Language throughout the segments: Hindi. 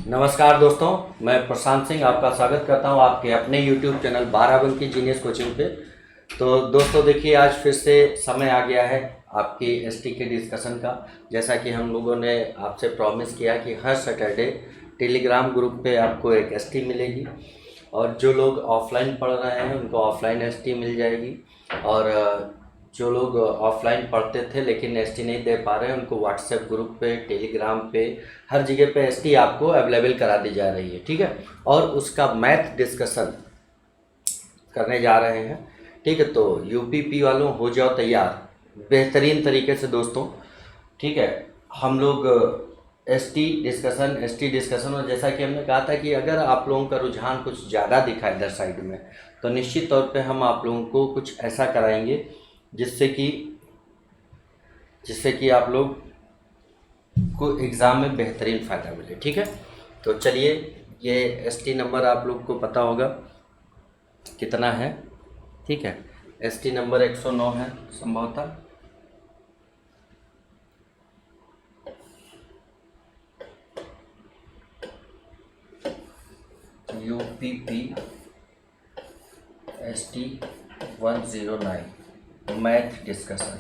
नमस्कार दोस्तों, मैं प्रशांत सिंह आपका स्वागत करता हूं आपके अपने YouTube चैनल 12 जीनियस कोचिंग पे। तो दोस्तों देखिए, आज फिर से समय आ गया है आपकी एसटी के डिस्कशन का। जैसा कि हम लोगों ने आपसे प्रॉमिस किया कि हर सैटरडे टेलीग्राम ग्रुप पे आपको एक एसटी मिलेगी, और जो लोग ऑफलाइन पढ़ रहे हैं उनको ऑफलाइन एसटी मिल जाएगी, और जो लोग ऑफलाइन पढ़ते थे लेकिन एसटी नहीं दे पा रहे हैं उनको व्हाट्सएप ग्रुप पे, टेलीग्राम पे, हर जगह पे एसटी आपको अवेलेबल करा दी जा रही है। ठीक है, और उसका मैथ डिस्कशन करने जा रहे हैं। ठीक है, तो यूपीपी वालों हो जाओ तैयार बेहतरीन तरीके से दोस्तों। ठीक है, हम लोग एसटी डिस्कशन और जैसा कि हमने कहा था कि अगर आप लोगों का रुझान कुछ ज़्यादा दिखा इधर साइड में, तो निश्चित तौर पे हम आप लोगों को कुछ ऐसा कराएंगे जिससे कि आप लोग को एग्ज़ाम में बेहतरीन फ़ायदा मिले। ठीक है, तो चलिए, ये एसटी नंबर आप लोग को पता होगा कितना है। ठीक है, एसटी नंबर 109 है संभवतः। UPP ST 109 math discussion.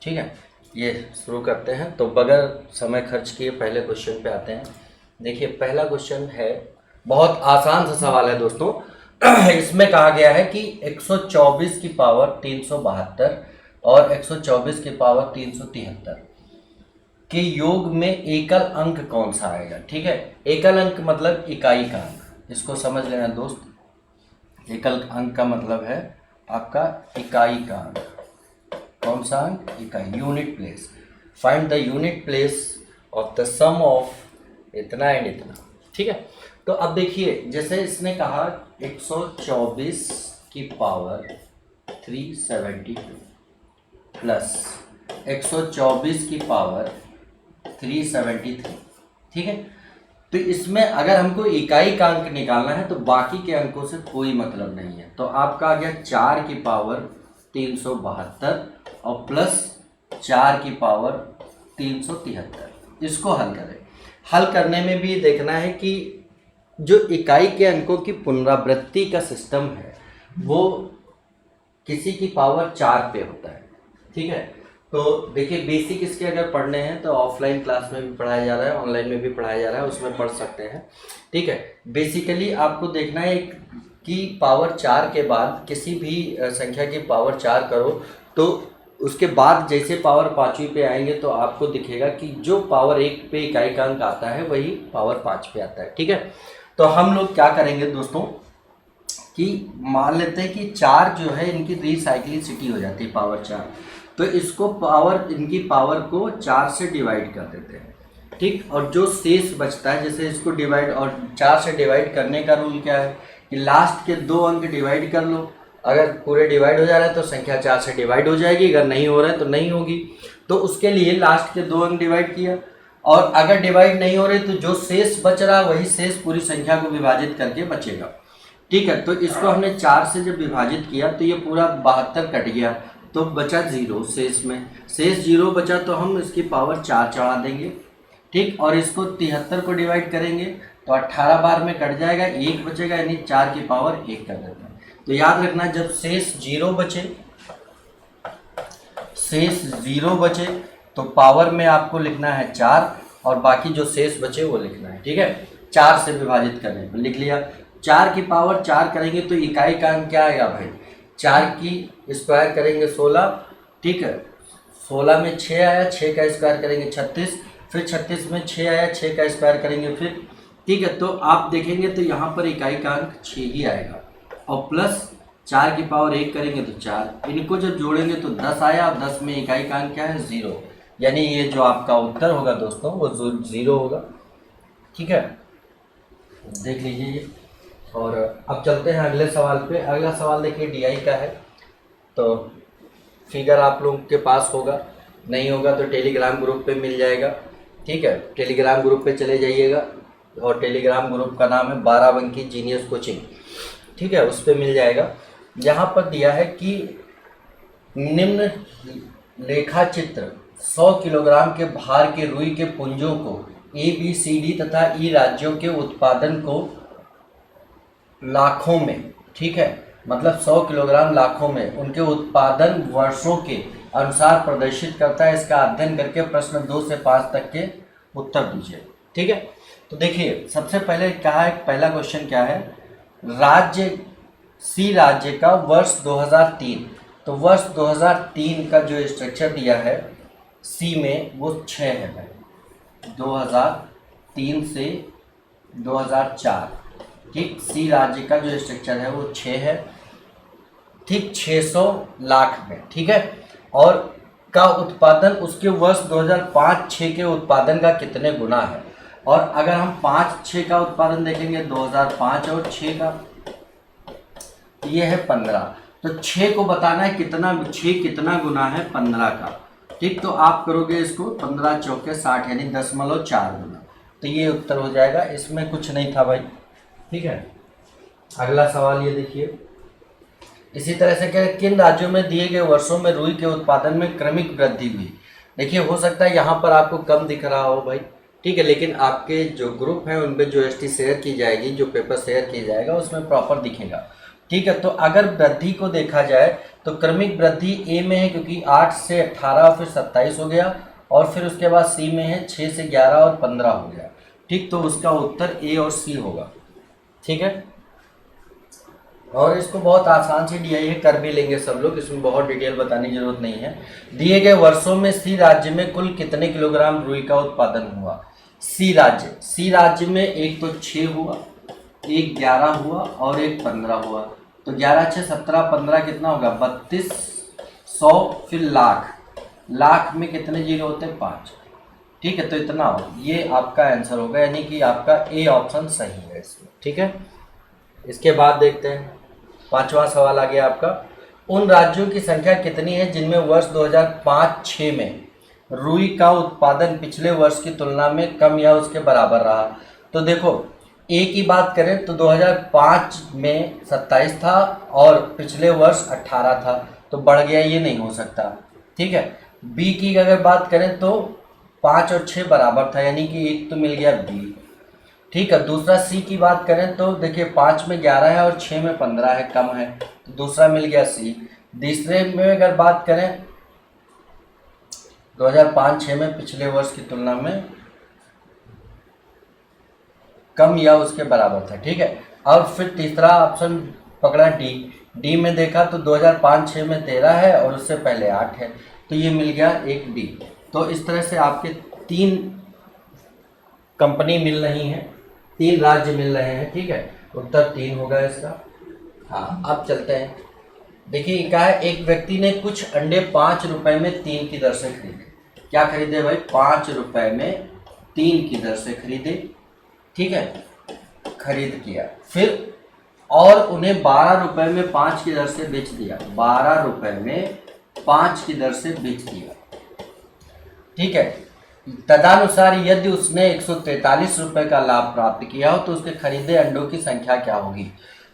ठीक है, ये शुरू करते हैं। तो बगैर समय खर्च किए पहले क्वेश्चन पे आते हैं। देखिए, पहला क्वेश्चन है, बहुत आसान सा सवाल है दोस्तों। इसमें कहा गया है कि 124 की पावर 372 और 124 की पावर 373 के योग में एकल अंक कौन सा आएगा। ठीक है, एकल अंक मतलब इकाई का अंक, इसको समझ लेना दोस्त। एकल अंक का मतलब है आपका इकाई का अंक। कौन सा अंक? इकाई, unit place. Find the unit place of the sum of इतना एंड इतना। ठीक है, तो अब देखिए, जैसे इसने कहा 124 की पावर 372 प्लस 124 की पावर 373। ठीक है, तो इसमें अगर हमको इकाई का अंक निकालना है तो बाकी के अंकों से कोई मतलब नहीं है। तो आपका आ गया 4 की पावर 372 और प्लस 4 की पावर 373। इसको हल करें। हल करने में भी देखना है कि जो इकाई के अंकों की पुनरावृत्ति का सिस्टम है वो किसी की पावर 4 पे होता है। ठीक है, तो देखिए, बेसिक इसके अगर पढ़ने हैं तो ऑफलाइन क्लास में भी पढ़ाया जा रहा है, ऑनलाइन में भी पढ़ाया जा रहा है, उसमें पढ़ सकते हैं। ठीक है, बेसिकली आपको देखना है कि पावर 4 के बाद किसी भी संख्या की पावर 4 करो तो उसके बाद जैसे पावर 5वीं पे आएंगे तो आपको दिखेगा कि जो पावर 1 पे इकाई का अंक आता है वही पावर 5 पे आता है। ठीक है, तो हम लोग क्या करेंगे दोस्तों कि मान लेते हैं कि 4 जो है इनकी रिसाइक्लिसिटी हो जाती है पावर 4, तो इसको इनकी पावर को 4 से डिवाइड कर देते हैं। ठीक, और जो शेष बचता है, जैसे इसको डिवाइड और 4 से डिवाइड करने का रूल क्या है कि लास्ट के 2 अंक डिवाइड कर लो। अगर पूरे डिवाइड हो जा रहा है तो संख्या 4 से डिवाइड हो जाएगी, अगर नहीं हो रहा है तो नहीं होगी। तो उसके लिए लास्ट के 2 अंक डिवाइड किया, और अगर डिवाइड नहीं हो रहे तो जो शेष बच रहा वही शेष पूरी संख्या को विभाजित करके बचेगा। ठीक है, तो इसको हमने 4 से जब विभाजित किया तो ये पूरा 72 कट गया, तो बचा 0 शेष में। शेष 0 बचा तो हम इसकी पावर 4 चढ़ा देंगे। ठीक, और इसको 73 को डिवाइड करेंगे तो 18 बार में कट जाएगा, 1 बचेगा, यानी 4 की पावर 1 कर देते हैं। तो याद रखना, जब शेष 0 बचे तो पावर में आपको लिखना है 4 और बाकी जो शेष बचे वो लिखना है। ठीक है, 4 से विभाजित करने पर लिख लिया। 4 की पावर 4 करेंगे तो इकाई का अंक क्या आएगा भाई? 4 की स्क्वायर करेंगे 16। ठीक है, 16 में 6 आया, 6 का स्क्वायर करेंगे 36, फिर 36 में 6 आया, 6 का स्क्वायर करेंगे फिर। ठीक है, तो आप देखेंगे तो यहाँ पर इकाई का अंक 6 ही आएगा, और प्लस 4 की पावर 1 करेंगे तो 4, इनको जब जोड़ेंगे तो 10 आया, और 10 में इकाई का अंक क्या है? 0, यानी ये जो आपका उत्तर होगा दोस्तों वो 0 होगा। ठीक है, देख लीजिए ये। और अब चलते हैं अगले सवाल पे। अगला सवाल देखिए डीआई का है, तो फिगर आप लोगों के पास होगा, नहीं होगा तो टेलीग्राम ग्रुप पे मिल जाएगा। ठीक है, टेलीग्राम ग्रुप पे चले जाइएगा, और टेलीग्राम ग्रुप का नाम है 12 जीनियस कोचिंग। ठीक है, उस पर मिल जाएगा। यहाँ पर दिया है कि निम्न लेखा चित्र 100 किलोग्राम के भार के रुई के पुंजों को ए बी सी डी तथा ई राज्यों के उत्पादन को लाखों में, ठीक है, मतलब 100 किलोग्राम लाखों में उनके उत्पादन वर्षों के अनुसार प्रदर्शित करता है। इसका अध्ययन करके प्रश्न 2 से 5 तक के उत्तर दीजिए। ठीक है, तो देखिए सबसे पहले कहा है, पहला क्वेश्चन क्या है, राज्य सी राज्य का वर्ष 2003, तो वर्ष 2003 का जो स्ट्रक्चर दिया है सी में वो 6 है भाई, 2003 से 2004, ठीक। सी राज्य का जो स्ट्रक्चर है वो 6 है, ठीक, 600 लाख में, ठीक है। और का उत्पादन उसके वर्ष 2005-6 के उत्पादन का कितने गुना है। और अगर हम 5-6 का उत्पादन देखेंगे 2005 और 6 का, ये है 15, तो 6 को बताना है कितना, 6 कितना गुना है 15 का, ठीक। तो आप करोगे इसको 15 चौके 60 यानी 0.4 गुना, तो ये उत्तर हो जाएगा, इसमें कुछ नहीं था भाई, ठीक है। अगला सवाल ये देखिए, इसी तरह से क्या, किन राज्यों में दिए गए वर्षों में रुई के उत्पादन में क्रमिक वृद्धि हुई। देखिए हो सकता है यहाँ पर आपको कम दिख रहा हो भाई, ठीक है, लेकिन आपके जो ग्रुप है उनपे जो एसटी शेयर की जाएगी, जो पेपर शेयर किया जाएगा उसमें प्रॉपर दिखेगा, ठीक है। तो अगर वृद्धि को देखा जाए तो क्रमिक वृद्धि ए में है, क्योंकि 8 से 18 फिर 27 हो गया, और फिर उसके बाद सी में है 6 से 11 और 15 हो गया, ठीक। तो उसका उत्तर ए और सी होगा, ठीक है। और इसको बहुत आसान से दिया, ये कर भी लेंगे सब लोग, इसमें बहुत डिटेल बताने की जरूरत नहीं है। दिए गए वर्षों में सी राज्य में कुल कितने किलोग्राम रुई का उत्पादन हुआ। सी राज्य में एक तो 6 हुआ, एक 11 हुआ और एक 15 हुआ, तो 11 6 17 15 कितना होगा 3200, फिर लाख में कितने जीरो होते हैं 5, ठीक है। तो इतना हो, ये आपका आंसर होगा, यानी कि आपका ए ऑप्शन सही है इसमें, ठीक है। इसके बाद देखते हैं 5वां सवाल आ गया आपका, उन राज्यों की संख्या कितनी है जिनमें वर्ष 2005-6 में रुई का उत्पादन पिछले वर्ष की तुलना में कम या उसके बराबर रहा। तो देखो ए की बात करें तो 2005 में 27 था और पिछले वर्ष 18 था, तो बढ़ गया, ये नहीं हो सकता, ठीक है। बी की अगर बात करें तो 5 और 6 बराबर था, यानी कि एक तो मिल गया बी, ठीक है। दूसरा सी की बात करें तो देखिए 5 में 11 है और 6 में 15 है, कम है, तो दूसरा मिल गया सी। तीसरे में अगर बात करें 2005-6 में पिछले वर्ष की तुलना में कम या उसके बराबर था, ठीक है। और फिर तीसरा ऑप्शन पकड़ा डी में देखा तो 2005-6 में 13 है और उससे पहले 8 है, तो ये मिल गया एक डी। तो इस तरह से आपके 3 कंपनी मिल रही हैं, 3 राज्य मिल रहे हैं, ठीक है। उत्तर 3 होगा इसका। हाँ, अब चलते हैं, देखिए क्या है, एक व्यक्ति ने कुछ अंडे 5 रुपए में 3 की दर से खरीदे। क्या खरीदे भाई, 5 रुपए में 3 की दर से खरीदे, ठीक है, खरीद किया, फिर और उन्हें 12 रुपए में 5 की दर से बेच दिया, 12 रुपए में 5 की दर से बेच दिया, ठीक है। तदनुसार यदि उसने 143 रुपए का लाभ प्राप्त किया हो तो उसके खरीदे अंडों की संख्या क्या होगी।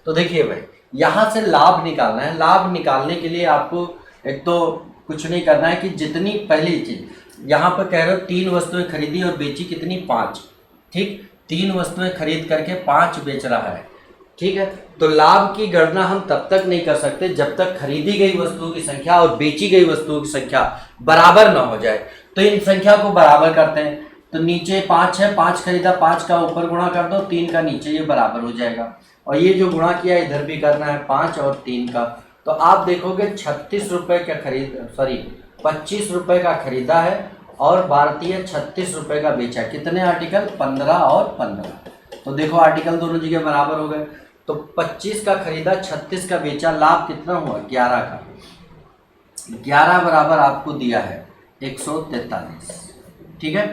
तो देखिए भाई, यहाँ से लाभ निकालना है। लाभ निकालने के लिए आपको एक तो कुछ नहीं करना है कि जितनी, पहली चीज यहाँ पर कह रहे हो 3 वस्तुएं खरीदी और बेची, कितनी 5, ठीक। 3 वस्तुएं खरीद करके 5 बेच रहा है, ठीक है। तो लाभ की गणना हम तब तक नहीं कर सकते जब तक खरीदी गई वस्तुओं की संख्या और बेची गई वस्तुओं की संख्या बराबर ना हो जाए। तो इन संख्या को बराबर करते हैं, तो नीचे 5 है, 5 खरीदा, 5 का ऊपर गुणा कर दो 3 का नीचे, ये बराबर हो जाएगा। और ये जो गुणा किया इधर भी करना है 5 और 3 का, तो आप देखोगे 36 रुपए का 25 रुपए का खरीदा है और भारतीय 36 रुपए का बेचा। कितने आर्टिकल, 15 और 15, तो देखो आर्टिकल दोनों जगह बराबर हो गए। तो 25 का खरीदा, 36 का बेचा, लाभ कितना हुआ 11 का, 11 बराबर आपको दिया है 143, ठीक है।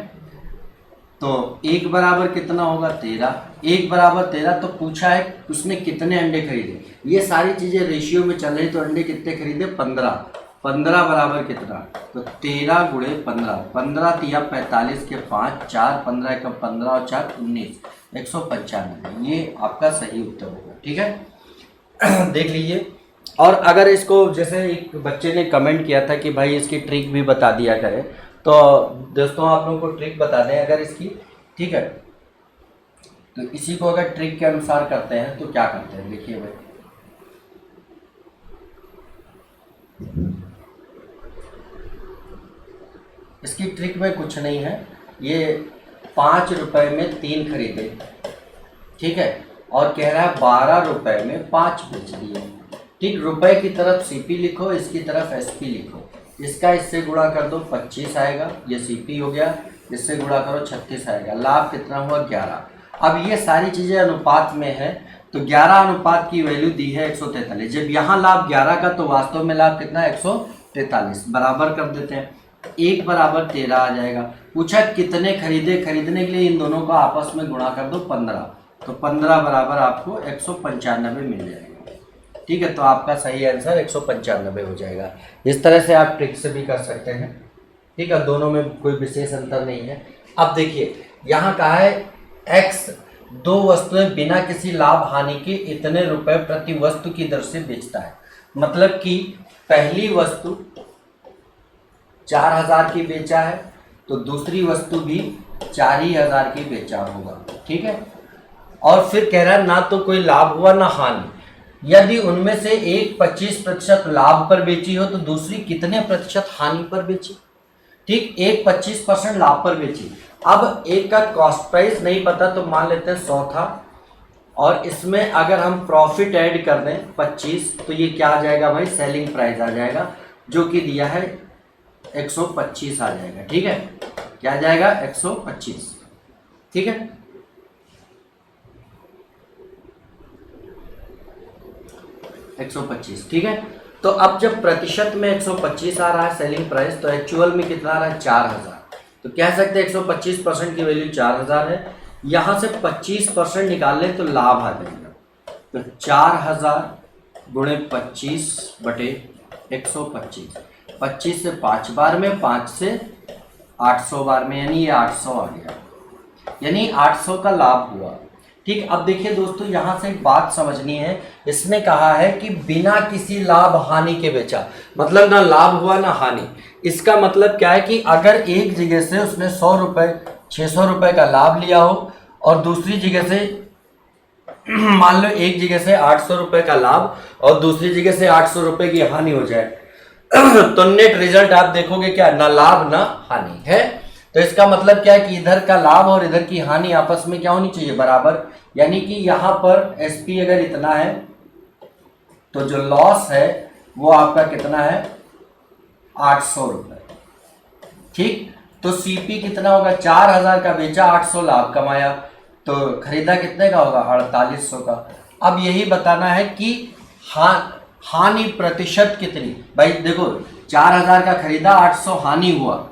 तो 1 बराबर कितना होगा 13, 1 बराबर 13, तो पूछा है उसने कितने अंडे खरीदे। ये सारी चीजें रेशियो में चल रही, तो अंडे कितने खरीदे 15, 15 बराबर कितना, तो 13 गुणे 15, 15 तिया 45 के 5, 4 15 का 15 और 4 19, 195, ये आपका सही उत्तर होगा, ठीक है। देख लीजिए और अगर इसको, जैसे एक बच्चे ने कमेंट किया था कि भाई इसकी ट्रिक भी बता दिया करें, तो दोस्तों आप लोगों को ट्रिक बता दें अगर इसकी, ठीक है। तो इसी को अगर ट्रिक के अनुसार करते हैं तो क्या करते हैं, देखिए भाई, इसकी ट्रिक में कुछ नहीं है, ये 5 रुपए में 3 खरीदे, ठीक है, और कह रहा है 12 रुपए में 5 बेच दिए, ठीक। रुपए की तरफ सीपी लिखो, इसकी तरफ एसपी लिखो, इसका इससे गुणा कर दो 25 आएगा, ये सीपी हो गया, इससे गुणा करो 36 आएगा, लाभ कितना हुआ 11। अब ये सारी चीज़ें अनुपात में है, तो 11 अनुपात की वैल्यू दी है 143। जब यहाँ लाभ 11 का, तो वास्तव में लाभ कितना है 143, बराबर कर देते हैं, 1 बराबर 13 आ जाएगा। पूछा कितने खरीदे, खरीदने के लिए इन दोनों का आपस में गुणा कर दो 15, तो 15 बराबर आपको 195 मिल जाएगा, ठीक है। तो आपका सही आंसर 195 हो जाएगा। इस तरह से आप ट्रिक से भी कर सकते हैं, ठीक है, दोनों में कोई विशेष अंतर नहीं है। अब देखिए यहाँ कहा है एक्स 2 वस्तुएं बिना किसी लाभ हानि के इतने रुपए प्रति वस्तु की दर से बेचता है। मतलब कि पहली वस्तु 4000 की बेचा है, तो दूसरी वस्तु भी 4000 की बेचा होगा, ठीक है। और फिर कह रहा है ना तो कोई लाभ हुआ ना हानि। यदि उनमें से एक 25% लाभ पर बेची हो, तो दूसरी कितने प्रतिशत हानि पर बेची, ठीक। एक 25% लाभ पर बेची। अब एक का कॉस्ट प्राइस नहीं पता, तो मान लेते हैं 100 था, और इसमें अगर हम प्रॉफिट ऐड कर दें 25, तो ये क्या आ जाएगा भाई, सेलिंग प्राइस आ जाएगा, जो कि दिया है 125 आ जाएगा, ठीक है। क्या आ जाएगा 125, ठीक है। $125, ठीक है। तो अब जब प्रतिशत में 125 आ रहा है सेलिंग प्राइस, तो एक्चुअल में कितना आ रहा है 4000। तो कह सकते हैं 125% की वैल्यू 4000 है। यहाँ से 25% निकाल लें तो लाभ आ जाएगा, तो 4000 गुणे 25 बटे 125, 25 से 5 बार में, 5 से 800 बार में, यानी ये 800 आ गया, यानी 800 का लाभ हुआ, ठीक। अब देखिए दोस्तों, यहाँ से एक बात समझनी है, इसने कहा है कि बिना किसी लाभ हानि के बेचा, मतलब ना लाभ हुआ ना हानि। इसका मतलब क्या है कि अगर एक जगह से उसने 100 रुपये 600 रुपये का लाभ लिया हो, और दूसरी जगह से मान लो एक जगह से 800 रुपये का लाभ और दूसरी जगह से 800 रुपये की हानि हो जाए, तो नेट रिजल्ट आप देखोगे क्या, ना लाभ ना हानि है। तो इसका मतलब क्या है कि इधर का लाभ और इधर की हानि आपस में क्या होनी चाहिए, बराबर। यानी कि यहाँ पर एसपी अगर इतना है, तो जो लॉस है वो आपका कितना है 800 रुपये, ठीक। तो सीपी कितना होगा, 4000 का बेचा, 800 लाभ कमाया, तो खरीदा कितने का होगा 4800 का। अब यही बताना है कि हानि प्रतिशत कितनी, भाई देखो 4000 का खरीदा, 800 हानि हुआ,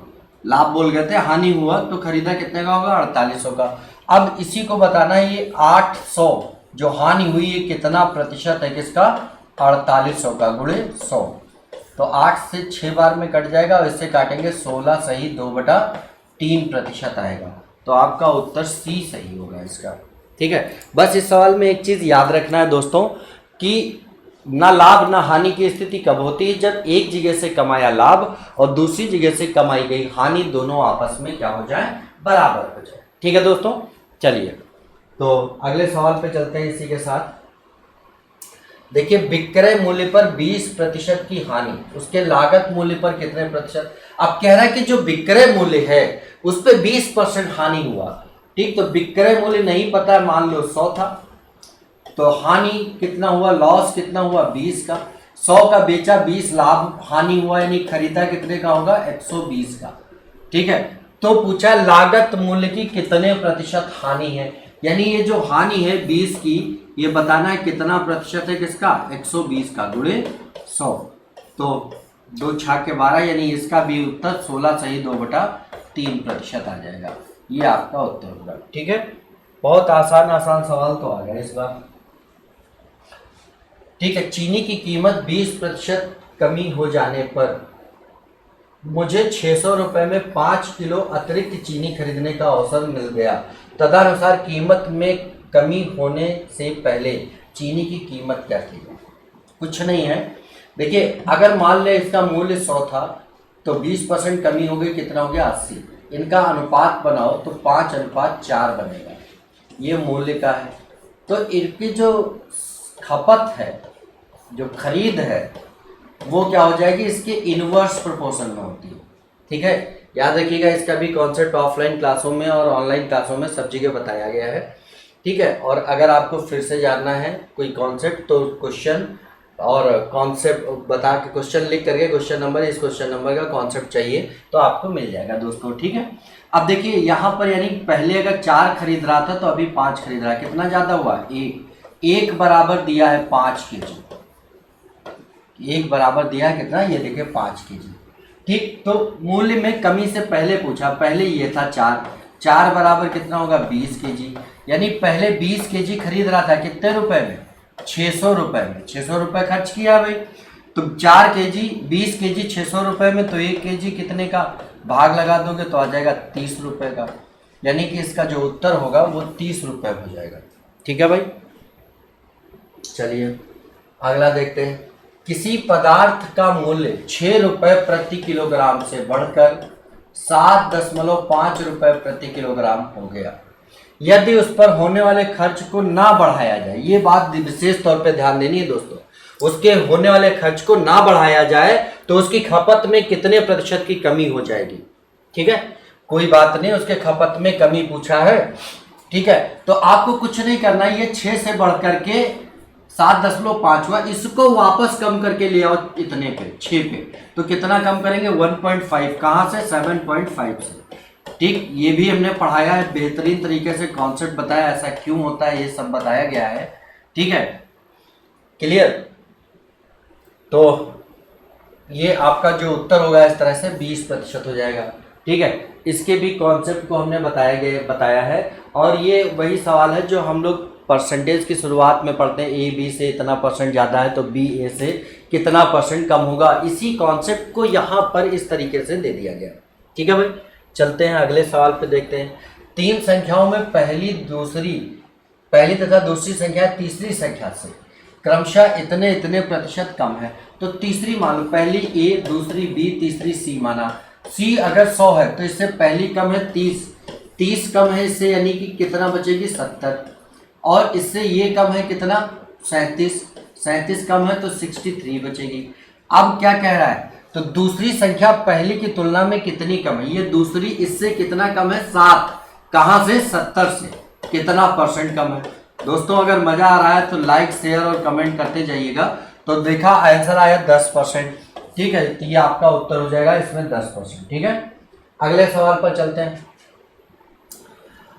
लाभ बोल गए थे, हानि हुआ, तो खरीदा कितने का होगा 4800 का। अब इसी को बताना है, ये 800 जो हानि हुई ये कितना प्रतिशत है किसका, 4800 का, गुणे 100, तो 8 से 6 बार में कट जाएगा, और इससे काटेंगे 16 सही 2/3% आएगा। तो आपका उत्तर सी सही होगा इसका, ठीक है। बस इस सवाल में एक चीज़ याद रखना है दोस्तों, कि ना लाभ ना हानि की स्थिति कब होती है, जब एक जगह से कमाया लाभ और दूसरी जगह से कमाई गई हानि दोनों आपस में क्या हो जाए, बराबर हो जाए, ठीक है दोस्तों। चलिए तो अगले सवाल पे चलते हैं। इसी के साथ देखिए, विक्रय मूल्य पर 20% की हानि, उसके लागत मूल्य पर कितने प्रतिशत। अब कह रहा है कि जो विक्रय मूल्य है उस पर 20% हानि हुआ, ठीक। तो विक्रय मूल्य नहीं पता है, मान लो 100 था, तो हानि कितना हुआ, लॉस कितना हुआ 20 का, 100 का बेचा, 20 लाभ हानि हुआ, यानी खरीदा कितने का होगा 120 का, ठीक है। तो पूछा लागत मूल्य की कितने प्रतिशत हानि है, यानी ये जो हानि है 20 की, ये बताना है कितना प्रतिशत है किसका, 120 का, गुणे 100, तो 2 छाके 12, यानी इसका भी उत्तर 16 सही 2/3% आ जाएगा। ये आपका उत्तर होगा, ठीक है। बहुत आसान सवाल तो आ गया इस बार, ठीक है। चीनी की कीमत 20% कमी हो जाने पर मुझे 600 रुपये में 5 किलो अतिरिक्त चीनी खरीदने का अवसर मिल गया, तदनुसार कीमत में कमी होने से पहले चीनी की कीमत क्या थी। कुछ नहीं है। देखिए अगर मान ले इसका मूल्य 100 था तो 20% कमी हो गई, कितना हो गया 80। इनका अनुपात बनाओ तो 5:4 बनेगा, ये मूल्य का है। तो इनकी जो खपत है, जो खरीद है, वो क्या हो जाएगी, इसके इनवर्स प्रोपोर्शन में होती है। ठीक है, याद रखिएगा, इसका भी कॉन्सेप्ट ऑफलाइन क्लासों में और ऑनलाइन क्लासों में सब जगह बताया गया है। ठीक है, और अगर आपको फिर से जानना है कोई कॉन्सेप्ट तो क्वेश्चन और कॉन्सेप्ट बता के, क्वेश्चन लिख करके क्वेश्चन नंबर, इस क्वेश्चन नंबर का कॉन्सेप्ट चाहिए तो आपको मिल जाएगा दोस्तों। ठीक है, अब देखिए यहाँ पर यानी पहले अगर 4 खरीद रहा था तो अभी 5 खरीद रहा है, कितना ज़्यादा हुआ, एक बराबर दिया है 5 kg, एक बराबर दिया है कितना, ये देखिए 5 kg। ठीक, तो मूल्य में कमी से पहले पूछा, पहले ये था 4 बराबर कितना होगा 20 kg, यानी पहले 20 kg खरीद रहा था, कितने रुपए में, 600 रुपए में, 600 रुपए खर्च किया भाई। तो 4 kg 20 kg 600 रुपए में, तो 1 kg कितने का, भाग लगा दोगे तो आ जाएगा 30 रुपए का, यानी कि इसका जो उत्तर होगा वो 30 रुपए हो जाएगा। ठीक है भाई, चलिए अगला देखते हैं। किसी पदार्थ का मूल्य 6 रुपए प्रति किलोग्राम से बढ़कर 7.5 रुपए प्रति किलोग्राम हो गया, यदि उस पर होने वाले खर्च को ना बढ़ाया जाए। ये बात विशेष तौर पे ध्यान देनी है दोस्तों, उसके होने वाले खर्च को ना बढ़ाया जाए तो उसकी खपत में कितने प्रतिशत की कमी हो जाएगी। ठीक है, कोई बात नहीं, उसके खपत में कमी पूछा है। ठीक है, तो आपको कुछ नहीं करना, ये 6 से बढ़ करके 7.5 हुआ, इसको वापस कम करके ले आओ इतने पे, 6 पे, तो कितना कम करेंगे 1.5, कहाँ से 7.5 से। ठीक, ये भी हमने पढ़ाया है बेहतरीन तरीके से, कॉन्सेप्ट बताया ऐसा क्यों होता है, ये सब बताया गया है। ठीक है, क्लियर। तो ये आपका जो उत्तर होगा इस तरह से 20% हो जाएगा। ठीक है, इसके भी कॉन्सेप्ट को हमने बताया है, और ये वही सवाल है जो हम लोग परसेंटेज की शुरुआत में पढ़ते हैं, ए बी से इतना परसेंट ज़्यादा है तो बी ए से कितना परसेंट कम होगा, इसी कॉन्सेप्ट को यहाँ पर इस तरीके से दे दिया गया। ठीक है भाई, चलते हैं अगले सवाल पे, देखते हैं। 3 संख्याओं में पहली तथा दूसरी संख्या तीसरी संख्या से क्रमशः इतने इतने प्रतिशत कम है, तो तीसरी मान लो, पहली ए, दूसरी बी, तीसरी सी माना। सी अगर 100 है तो इससे पहली कम है 30 कम है इससे, यानी कि कितना बचेगी 70, और इससे ये कम है कितना 37 कम है तो 63 बचेगी। अब क्या कह रहा है, तो दूसरी संख्या पहली की तुलना में कितनी कम है, ये दूसरी इससे कितना कम है 7, कहाँ से 70 से, कितना परसेंट कम है। दोस्तों अगर मजा आ रहा है तो लाइक शेयर और कमेंट करते जाइएगा। तो देखा आंसर आया 10%। ठीक है, तो ये आपका उत्तर हो जाएगा इसमें 10%। ठीक है, अगले सवाल पर चलते हैं।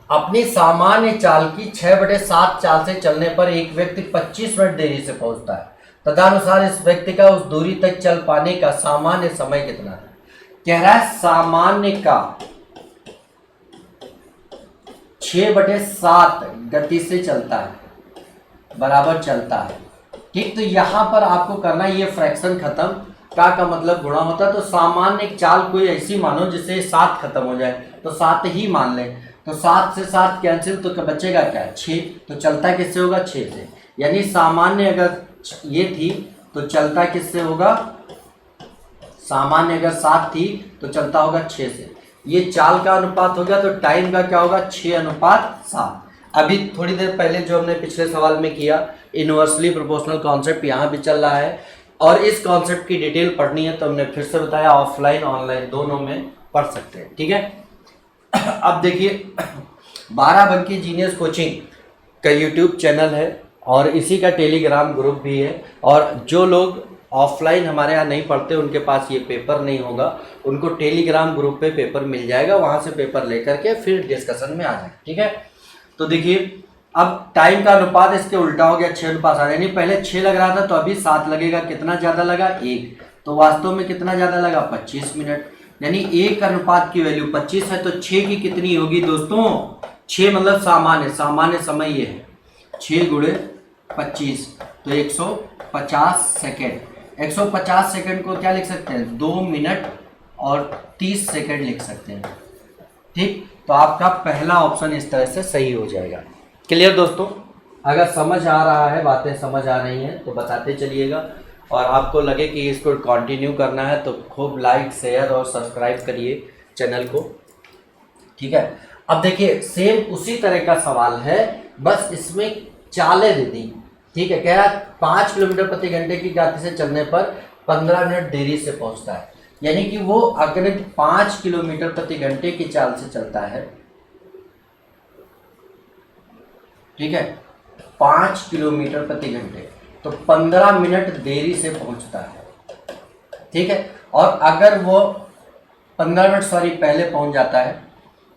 अपनी सामान्य चाल की 6/7 चाल से चलने पर एक व्यक्ति 25 मिनट देरी से पहुंचता है, तदनुसार इस व्यक्ति का उस दूरी तक चल पाने का सामान्य समय कितना है। कह रहा है सामान्य का 6/7 गति से चलता है, बराबर चलता है। ठीक, तो यहां पर आपको करना है, ये फ्रैक्शन खत्म, का मतलब गुणा होता है, तो सामान्य चाल कोई ऐसी मानो जिससे 7 खत्म हो जाए, तो 7 ही मान लें, तो 7 से 7 कैंसिल, तो बचेगा क्या 6, तो चलता किससे होगा 6 से, यानी सामान्य अगर ये थी तो चलता किससे होगा, सामान्य अगर 7 थी तो चलता होगा 6 से। ये चाल का अनुपात हो गया, तो टाइम का क्या होगा 6:7। अभी थोड़ी देर पहले जो हमने पिछले सवाल में किया, इनवर्सली प्रोपोर्शनल कॉन्सेप्ट यहाँ भी चल रहा है, और इस कॉन्सेप्ट की डिटेल पढ़नी है तो हमने फिर से बताया, ऑफलाइन ऑनलाइन दोनों में पढ़ सकते हैं। ठीक है, अब देखिए 12 जीनियस कोचिंग का यूट्यूब चैनल है और इसी का टेलीग्राम ग्रुप भी है, और जो लोग ऑफलाइन हमारे यहाँ नहीं पढ़ते उनके पास ये पेपर नहीं होगा, उनको टेलीग्राम ग्रुप पे पेपर मिल जाएगा, वहाँ से पेपर लेकर के फिर डिस्कशन में आ जाए। ठीक है, तो देखिए अब टाइम का अनुपात इसके उल्टा हो गया, 6:7, यानी पहले 6 लग रहा था तो अभी 7 लगेगा, कितना ज़्यादा लगा 1, तो वास्तव में कितना ज़्यादा लगा 25 मिनट, यानी 1 अनुपात की वैल्यू 25 है, तो 6 की कितनी होगी दोस्तों, 6 मतलब सामान्य समय ये है, 6 × 25 तो 150 सेकेंड। 150 सेकेंड को क्या लिख सकते हैं 2 मिनट और 30 सेकेंड लिख सकते हैं। ठीक, तो आपका पहला ऑप्शन इस तरह से सही हो जाएगा। क्लियर दोस्तों, अगर समझ आ रहा है, बातें समझ आ रही हैं तो बताते चलिएगा, और आपको लगे कि इसको कंटिन्यू करना है तो खूब लाइक शेयर और सब्सक्राइब करिए चैनल को, ठीक है। अब देखिए सेम उसी तरह का सवाल है, बस इसमें चालें दे दी, ठीक है। कह रहा है 5 किलोमीटर प्रति घंटे की गति से चलने पर 15 मिनट देरी से पहुंचता है। यानी कि वो अगर 5 किलोमीटर प्रति घंटे की चाल से चलता है, ठीक है, 5 किलोमीटर प्रति घंटे, तो 15 मिनट देरी से पहुंचता है, ठीक है। और अगर वो 15 मिनट पहले पहुंच जाता है,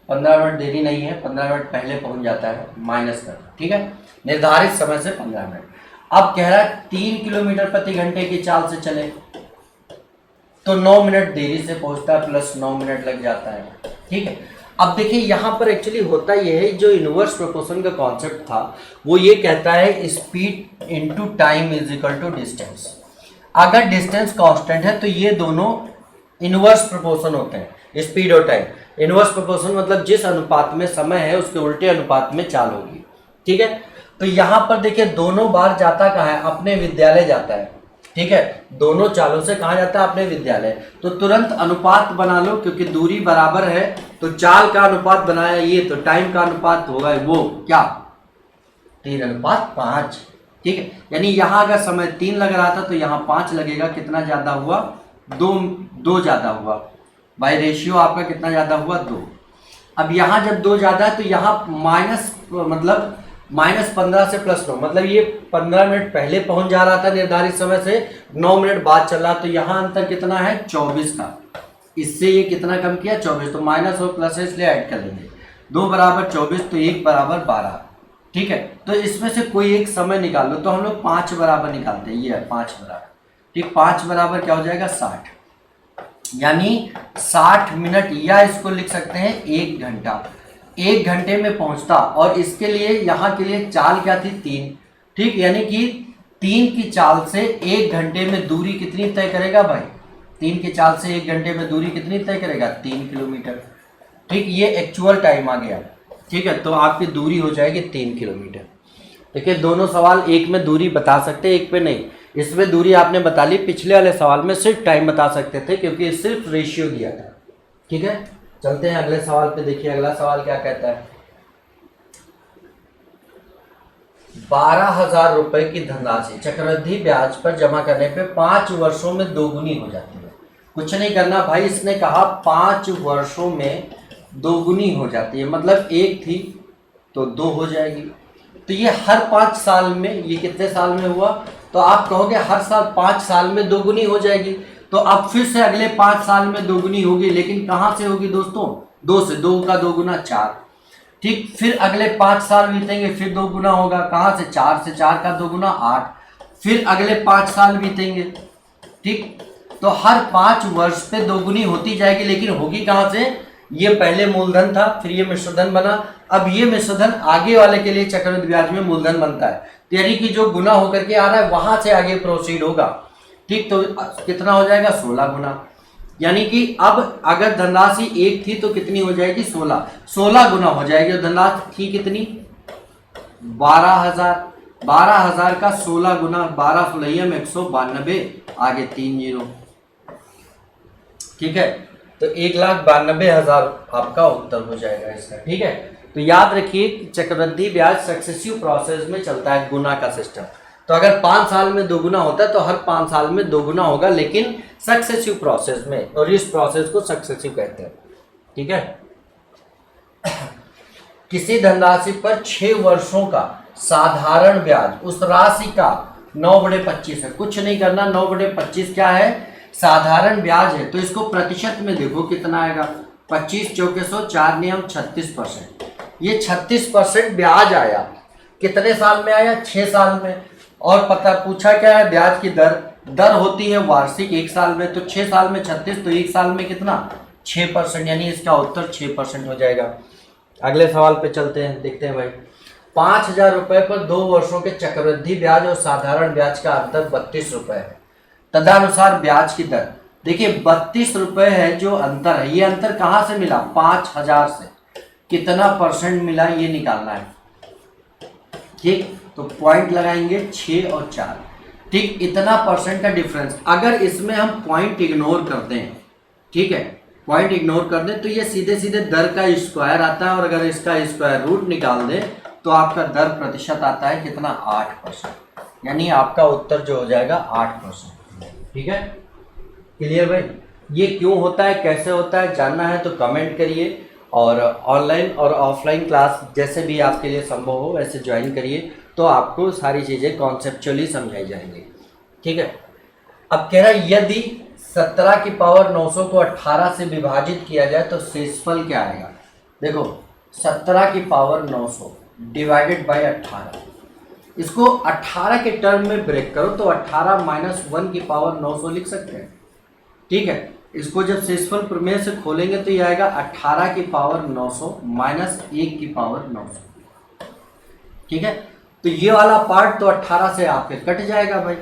15 मिनट देरी नहीं है, 15 मिनट पहले पहुंच जाता है, माइनस कर, ठीक है, निर्धारित समय से 15 मिनट। अब कह रहा है 3 किलोमीटर प्रति घंटे की चाल से चले तो 9 मिनट देरी से पहुंचता है, प्लस 9 मिनट लग जाता है, ठीक है। अब देखिए यहाँ पर एक्चुअली होता यह है, जो इनवर्स प्रोपोर्शन का कॉन्सेप्ट था वो ये कहता है speed into time is equal to distance. अगर डिस्टेंस कांस्टेंट है तो ये दोनों इनवर्स प्रोपोर्शन होते हैं, स्पीड और टाइम। इनवर्स प्रोपोर्शन मतलब जिस अनुपात में समय है उसके उल्टे अनुपात में चाल होगी, ठीक है। तो यहाँ पर देखिए दोनों बार जाता कहाँ है, अपने विद्यालय जाता है, ठीक है। दोनों चालों से कहाँ जाता है, अपने विद्यालय। तो तुरंत अनुपात बना लो, क्योंकि दूरी बराबर है तो चाल का अनुपात बनाया ये, तो टाइम का अनुपात होगा वो क्या, 3:5, ठीक है। यानी यहाँ अगर समय 3 लग रहा था तो यहाँ 5 लगेगा, कितना ज्यादा हुआ, 2 ज्यादा हुआ भाई, रेशियो आपका कितना ज्यादा हुआ, 2। अब यहाँ जब 2 ज्यादा है तो यहाँ माइनस, मतलब -15 से +9, मतलब ये 15 मिनट पहले पहुंच जा रहा था निर्धारित समय से, 9 मिनट बाद चल रहा, तो यहाँ अंतर कितना है, 24 का। इससे ये कितना कम किया, 24, तो माइनस और प्लस है इसलिए ऐड कर लेंगे। 2 बराबर 24 तो 1 बराबर 12, ठीक है। तो इसमें से कोई एक समय निकाल लो, तो हम लोग 5 बराबर निकालते हैं, ये है 5 बराबर, ठीक। 5 बराबर क्या हो जाएगा, 60, यानी 60 मिनट, या इसको लिख सकते हैं 1 घंटा। 1 घंटे में पहुंचता, और इसके लिए यहाँ के लिए चाल क्या थी, 3, ठीक। यानी कि 3 की चाल से 1 घंटे में दूरी कितनी तय करेगा भाई, 3 की चाल से 1 घंटे में दूरी कितनी तय करेगा, 3 किलोमीटर, ठीक। ये एक्चुअल टाइम आ गया, ठीक है। तो आपकी दूरी हो जाएगी 3 किलोमीटर। देखिए दोनों सवाल एक में दूरी बता सकते हैं, एक पे नहीं। इसमें दूरी आपने बता ली, पिछले वाले सवाल में सिर्फ टाइम बता सकते थे क्योंकि सिर्फ रेशियो दिया था, ठीक है। चलते हैं अगले सवाल पे। देखिए अगला सवाल क्या कहता है, 12,000 रुपए की धनराशि चक्रवृद्धि ब्याज पर जमा करने पे 5 वर्षों में दोगुनी हो जाती है। कुछ नहीं करना भाई, इसने कहा 5 वर्षों में दोगुनी हो जाती है, मतलब 1 थी तो 2 हो जाएगी। तो ये हर 5 साल में, ये कितने साल में हुआ, तो आप कहोगे हर साल 5 साल में दोगुनी हो जाएगी। तो अब फिर से अगले 5 साल में दोगुनी होगी, लेकिन कहाँ से होगी दोस्तों, 2 से, 2 का 2 गुना 4, ठीक। फिर अगले 5 साल बीतेंगे, फिर 2 गुना होगा, कहाँ से, 4 से, 4 का 2 गुना 8। फिर अगले 5 साल बीतेंगे, ठीक। तो हर 5 वर्ष पे दोगुनी होती जाएगी, लेकिन होगी कहाँ से, ये पहले मूलधन था, फिर ये मिश्रधन बना, अब ये मिश्रधन आगे वाले के लिए चक्रवृद्धि ब्याज में मूलधन बनता है, यानी कि जो गुना होकर के आ रहा है वहां से आगे प्रोसीड होगा, ठीक। तो कितना हो जाएगा, 16 गुना। यानी कि अब अगर धनराशि 1 थी तो कितनी हो जाएगी, 16 गुना हो जाएगी। धनराशि थी कितनी, 12,000, 12,000 का 16 गुना, 12 16 में 192, आगे 3 जीरो, ठीक है। तो 1,92,000 आपका उत्तर हो जाएगा इसका, ठीक है। तो याद रखिए चक्रवृद्धि ब्याज सक्सेसिव प्रोसेस में चलता है, गुना का सिस्टम। तो अगर 5 साल में 2 गुना होता है तो हर 5 साल में 2 गुना होगा, लेकिन सक्सेसिव प्रोसेस में, और इस प्रोसेस को सक्सेसिव कहते हैं, ठीक है। किसी धनराशि पर 6 वर्षों का साधारण ब्याज उस राशि का 9/25 है। कुछ नहीं करना, 9/25 क्या है, साधारण ब्याज है। तो इसको प्रतिशत में देखो कितना आएगा, 25 चौके 100, 4 नियम 36%। ये 36% ब्याज आया, कितने साल में आया, 6 साल में। और पता पूछा क्या है, ब्याज की दर होती है वार्षिक 1 साल में, तो 6 साल में 36, तो 1 साल में कितना, 6%, यानी इसका उत्तर 6% हो जाएगा। अगले सवाल पे चलते हैं, देखते हैं भाई। 5,000 रुपए पर 2 वर्षों के चक्रवृद्धि ब्याज और साधारण ब्याज का अंतर 32 रुपए है। तदनुसार ब्याज की दर, देखिए 32 रुपए है जो अंतर है, ये अंतर कहाँ से मिला, 5,000 से, कितना % मिला ये निकालना है, ठीक। तो तो पॉइंट लगाएंगे 6 और 4, ठीक, इतना परसेंट का डिफरेंस। अगर इसमें हम पॉइंट इग्नोर कर दें, ठीक है, पॉइंट इग्नोर कर दें तो ये सीधे सीधे दर का स्क्वायर आता है, और अगर इसका स्क्वायर रूट निकाल दें तो आपका दर प्रतिशत आता है कितना, 8%, यानी आपका उत्तर जो हो जाएगा 8%। ठीक है, क्लियर भाई? ये क्यों होता है, कैसे होता है, जानना है तो कमेंट करिए, और ऑनलाइन और ऑफलाइन क्लास जैसे भी आपके लिए संभव हो वैसे ज्वाइन करिए, तो आपको सारी चीज़ें कॉन्सेप्चुअली समझाई जाएंगी। ठीक है, अब कह रहा है यदि 17 की पावर 900 को 18 से विभाजित किया जाए तो शेषफल क्या आएगा। देखो 17 की पावर 900 डिवाइडेड बाय 18, इसको 18 के टर्म में ब्रेक करो तो 18 माइनस 1 की पावर 900 लिख सकते हैं। ठीक है, इसको जब शेषफल प्रमेय से खोलेंगे तो ये आएगा 18 की पावर 900 माइनस 1 की पावर 900। ठीक है, तो ये वाला पार्ट तो 18 से आपके कट जाएगा भाई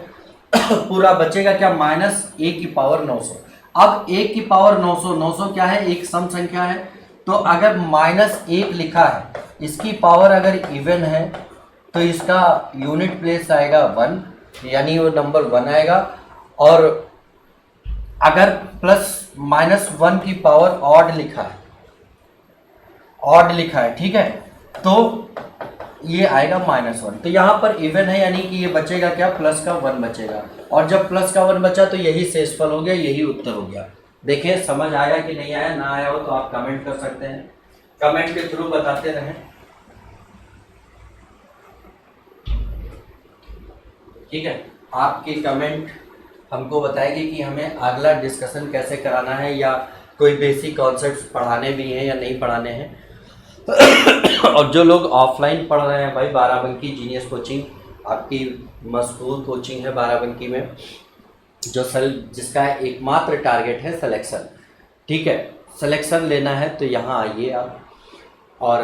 पूरा बचेगा क्या, माइनस 1 की पावर 900। अब 1 की पावर 900, 900 क्या है, एक सम संख्या है, तो अगर माइनस 1 लिखा है, इसकी पावर अगर इवन है तो इसका यूनिट प्लेस आएगा 1, यानी वो नंबर 1 आएगा। और अगर प्लस माइनस 1 की पावर ऑड लिखा है, ऑड लिखा है, ठीक है, तो ये आएगा -1। तो यहाँ पर इवन है, यानी कि ये बचेगा क्या, प्लस का 1 बचेगा, और जब प्लस का 1 बचा तो यही शेषफल हो गया, यही उत्तर हो गया। देखिए समझ आया कि नहीं आया, ना आया हो तो आप कमेंट कर सकते हैं, कमेंट के थ्रू बताते रहें। ठीक है, आपकी कमेंट हमको बताएगी कि हमें अगला डिस्कशन कैसे कराना है, या कोई बेसिक कॉन्सेप्ट्स पढ़ाने भी हैं या नहीं पढ़ाने हैं। और जो लोग ऑफलाइन पढ़ रहे हैं भाई, बाराबंकी जीनियस कोचिंग आपकी मशहूर कोचिंग है बाराबंकी में, जो जिसका एकमात्र टारगेट है सिलेक्शन। ठीक है, सिलेक्शन लेना है तो यहाँ आइए आप, और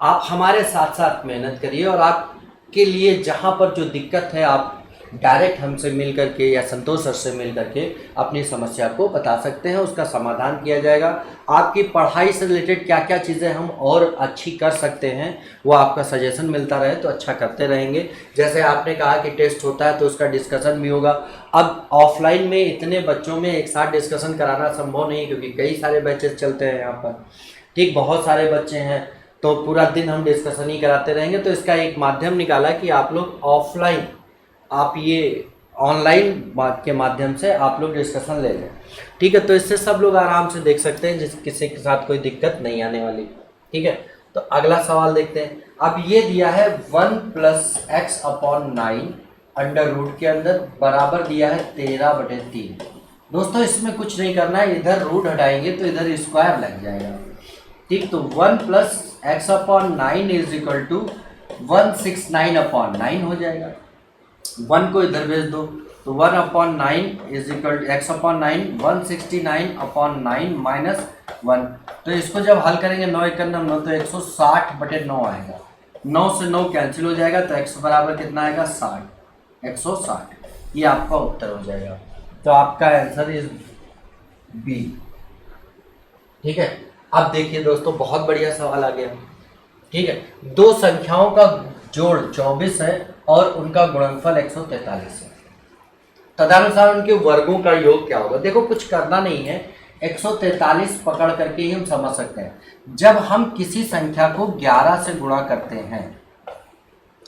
आप हमारे साथ साथ मेहनत करिए, और आपके लिए जहाँ पर जो दिक्कत है आप डायरेक्ट हमसे मिल करके या संतोष सर से मिल करके अपनी समस्या को बता सकते हैं, उसका समाधान किया जाएगा। आपकी पढ़ाई से रिलेटेड क्या क्या चीज़ें हम और अच्छी कर सकते हैं वो आपका सजेशन मिलता रहे तो अच्छा करते रहेंगे। जैसे आपने कहा कि टेस्ट होता है तो उसका डिस्कशन भी होगा। अब ऑफलाइन में इतने बच्चों में एक साथ डिस्कशन कराना संभव नहीं, क्योंकि कई सारे बैचेस चलते हैं यहाँ पर, ठीक, बहुत सारे बच्चे हैं, तो पूरा दिन हम डिस्कशन ही कराते रहेंगे। तो इसका एक माध्यम निकाला कि आप लोग ऑफलाइन, आप ये ऑनलाइन के माध्यम से आप लोग डिस्कशन ले लें। ठीक है, तो इससे सब लोग आराम से देख सकते हैं, जिस किसी के साथ कोई दिक्कत नहीं आने वाली। ठीक है, तो अगला सवाल देखते हैं। अब ये दिया है 1 + x/9 अंडर रूट के अंदर बराबर दिया है 13/3। दोस्तों इसमें कुछ नहीं करना है, इधर रूट हटाएंगे तो इधर स्क्वायर लग जाएगा। ठीक, तो 1 + x/9 = 169/9 हो जाएगा। 1 को इधर भेज दो तो 1/9 = x/9 169/9 - 1। तो इसको जब हल करेंगे 9 × 9 तो 160/9 आएगा। 9 से 9 कैंसिल हो जाएगा तो x बराबर कितना आएगा, 60, 160। ये आपका उत्तर हो जाएगा। तो आपका आंसर इज बी। ठीक है, अब देखिए दोस्तों बहुत बढ़िया सवाल आ गया। ठीक है, दो संख्याओं का जोड़ 24 है और उनका गुणनफल 143 है, तदनुसार उनके वर्गों का योग क्या होगा। देखो कुछ करना नहीं है, 143 पकड़ करके ही हम समझ सकते हैं। जब हम किसी संख्या को 11 से गुणा करते हैं,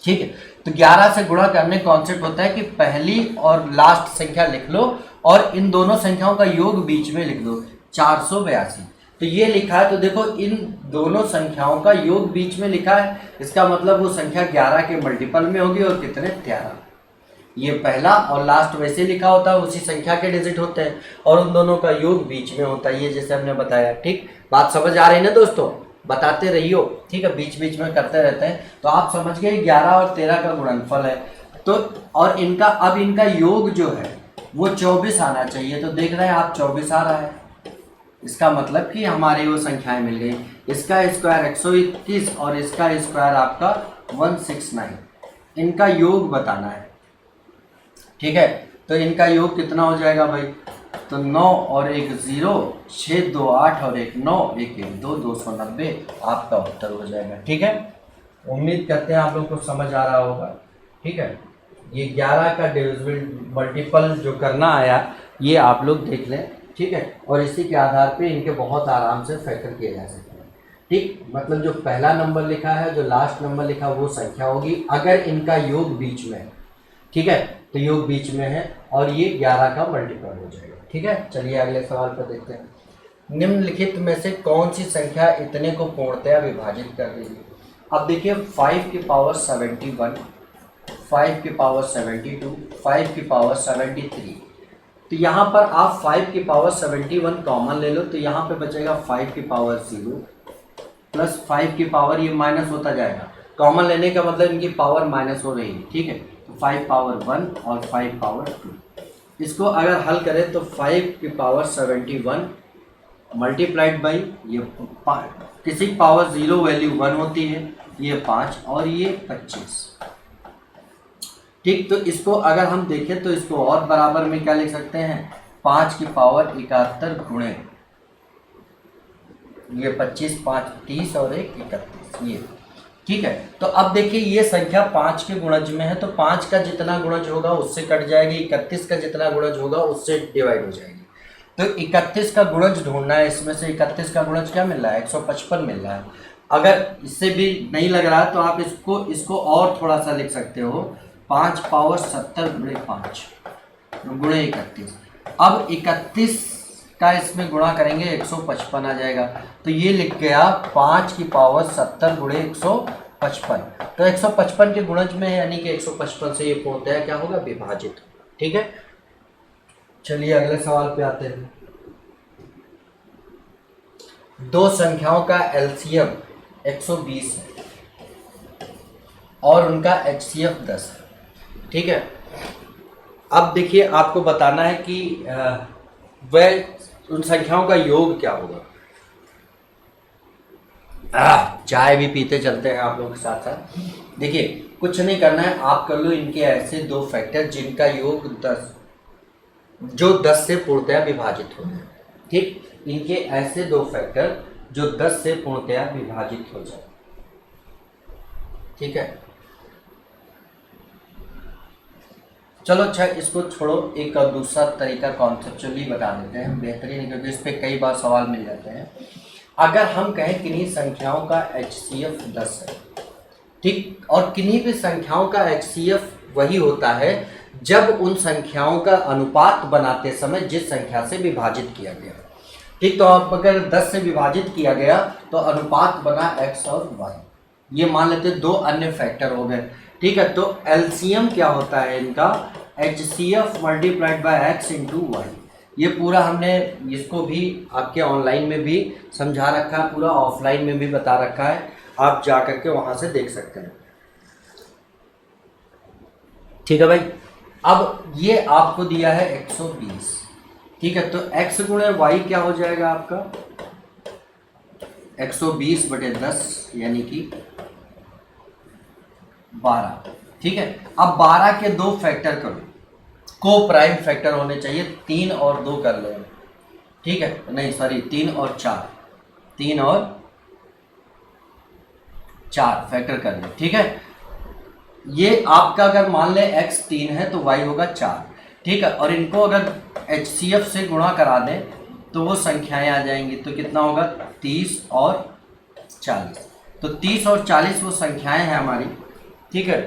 ठीक है, तो 11 से गुणा करने का कॉन्सेप्ट होता है कि पहली और लास्ट संख्या लिख लो और इन दोनों संख्याओं का योग बीच में लिख दो, 482। तो ये लिखा है, तो देखो इन दोनों संख्याओं का योग बीच में लिखा है, इसका मतलब वो संख्या 11 के मल्टीपल में होगी और कितने, 13। ये पहला और लास्ट वैसे लिखा होता है, उसी संख्या के डिजिट होते हैं और उन दोनों का योग बीच में होता है, ये जैसे हमने बताया। ठीक, बात समझ आ रही है ना दोस्तों, बताते रहियो। ठीक है, बीच बीच में करते रहते हैं। तो आप समझ गए 11 और 13 का गुणनफल है, तो और इनका अब इनका योग जो है वो 24 आना चाहिए। तो देख रहे हैं आप 24 आ रहा है, इसका मतलब कि हमारी वो संख्याएं मिल गई। इसका स्क्वायर 121 और इसका स्क्वायर आपका 169, इनका योग बताना है। ठीक है, तो इनका योग कितना हो जाएगा भाई, तो 9 और 1 0, 6 2 8 और 1 9, 1 1 2, 290 आपका उत्तर हो जाएगा। ठीक है, उम्मीद करते हैं आप लोग को समझ आ रहा होगा। ठीक है, ये 11 का डिविजिबल मल्टीपल जो करना आया ये आप लोग देख लें। ठीक है, और इसी के आधार पे इनके बहुत आराम से फैक्टर किए जा सकते हैं। ठीक, मतलब जो पहला नंबर लिखा है, जो लास्ट नंबर लिखा है वो संख्या होगी अगर इनका योग बीच में है। ठीक है, तो योग बीच में है और ये 11 का मल्टीपल हो जाएगा। ठीक है, चलिए अगले सवाल पर देखते हैं। निम्नलिखित में से कौन सी संख्या इतने को पूर्णतया विभाजित कर रही है? अब देखिए 5 की पावर 71, 5 की पावर 72, 5 की पावर 73। तो यहाँ पर आप 5 की पावर 71 कॉमन ले लो, तो यहाँ पे बचेगा 5 की पावर 0 प्लस 5 की पावर, ये माइनस होता जाएगा। कॉमन लेने का मतलब इनकी पावर माइनस हो रही है। ठीक है, तो 5 पावर 1 और 5 पावर 2। इसको अगर हल करें तो 5 की पावर 71 मल्टीप्लाइड बाई ये किसी पावर 0 वैल्यू 1 होती है, ये 5 और ये 25। ठीक, तो इसको अगर हम देखें तो इसको और बराबर में क्या लिख सकते हैं, 5 की पावर 71 गुणे ये 25, 5 30 और 1 31 ये। ठीक है, तो अब देखिए ये संख्या 5 के गुणज में है, तो 5 का जितना गुणज होगा उससे कट जाएगी, 31 का जितना गुणज होगा उससे डिवाइड हो जाएगी। तो 31 का गुणज ढूंढना है, इसमें से 31 का गुणज क्या मिल रहा है, 155 मिल रहा है। अगर इससे भी नहीं लग रहा है तो आप इसको और थोड़ा सा लिख सकते हो, 5 पावर 70 गुणे 5 गुणे 31। अब 31 का इसमें गुणा करेंगे 155 आ जाएगा, तो ये लिख गया 5 की पावर 70 गुणे 155। तो 155 के गुणज में है, यानी कि 155 से ये पूर्णतया क्या होगा, विभाजित। ठीक है, चलिए अगले सवाल पे आते हैं। दो संख्याओं का एलसीएम 120 है और उनका एचसीएफ 10 है। ठीक है, अब देखिए आपको बताना है कि वह उन संख्याओं का योग क्या होगा। चाय भी पीते चलते हैं आप लोगों के साथ साथ। देखिए कुछ नहीं करना है, आप कर लो इनके ऐसे दो फैक्टर जिनका योग 10, जो 10 से पूर्णतया विभाजित हो जाए। ठीक, इनके ऐसे दो फैक्टर जो 10 से पूर्णतया विभाजित हो जाए। ठीक है, चलो अच्छा इसको छोड़ो, एक और दूसरा तरीका कॉन्सेप्चुअली बता देते हैं, बेहतरीन, क्योंकि इस पर कई बार सवाल मिल जाते हैं। अगर हम कहें किन्हीं संख्याओं का एचसीएफ 10 है, ठीक, और किन्हीं भी संख्याओं का एचसीएफ वही होता है जब उन संख्याओं का अनुपात बनाते समय जिस संख्या से विभाजित किया गया। ठीक, तो आप अगर 10 से विभाजित किया गया तो अनुपात बना x और y, ये मान लेते दो अन्य फैक्टर हो गए। ठीक है, तो एलसीएम क्या होता है इनका, HCF multiplied by x into y. ये पूरा हमने इसको भी आपके ऑनलाइन में भी समझा रखा है, पूरा ऑफलाइन में भी बता रखा है, आप जा करके वहां से देख सकते हैं। ठीक है भाई, अब ये आपको दिया है 120। ठीक है, तो x गुणे वाई क्या हो जाएगा आपका, 120 बटे 10 यानी कि 12। ठीक है, अब 12 के दो फैक्टर करो, को प्राइम फैक्टर होने चाहिए, 3 और 2 कर लो। ठीक है, नहीं सॉरी 3 और 4, 3 और 4 फैक्टर कर लो। ठीक है, ये आपका अगर मान ले x 3 है तो y होगा 4। ठीक है, और इनको अगर HCF से गुणा करा दें तो वो संख्याएं आ जाएंगी, तो कितना होगा 30 और 40। तो 30 और 40 वो संख्याएं हैं हमारी। ठीक है,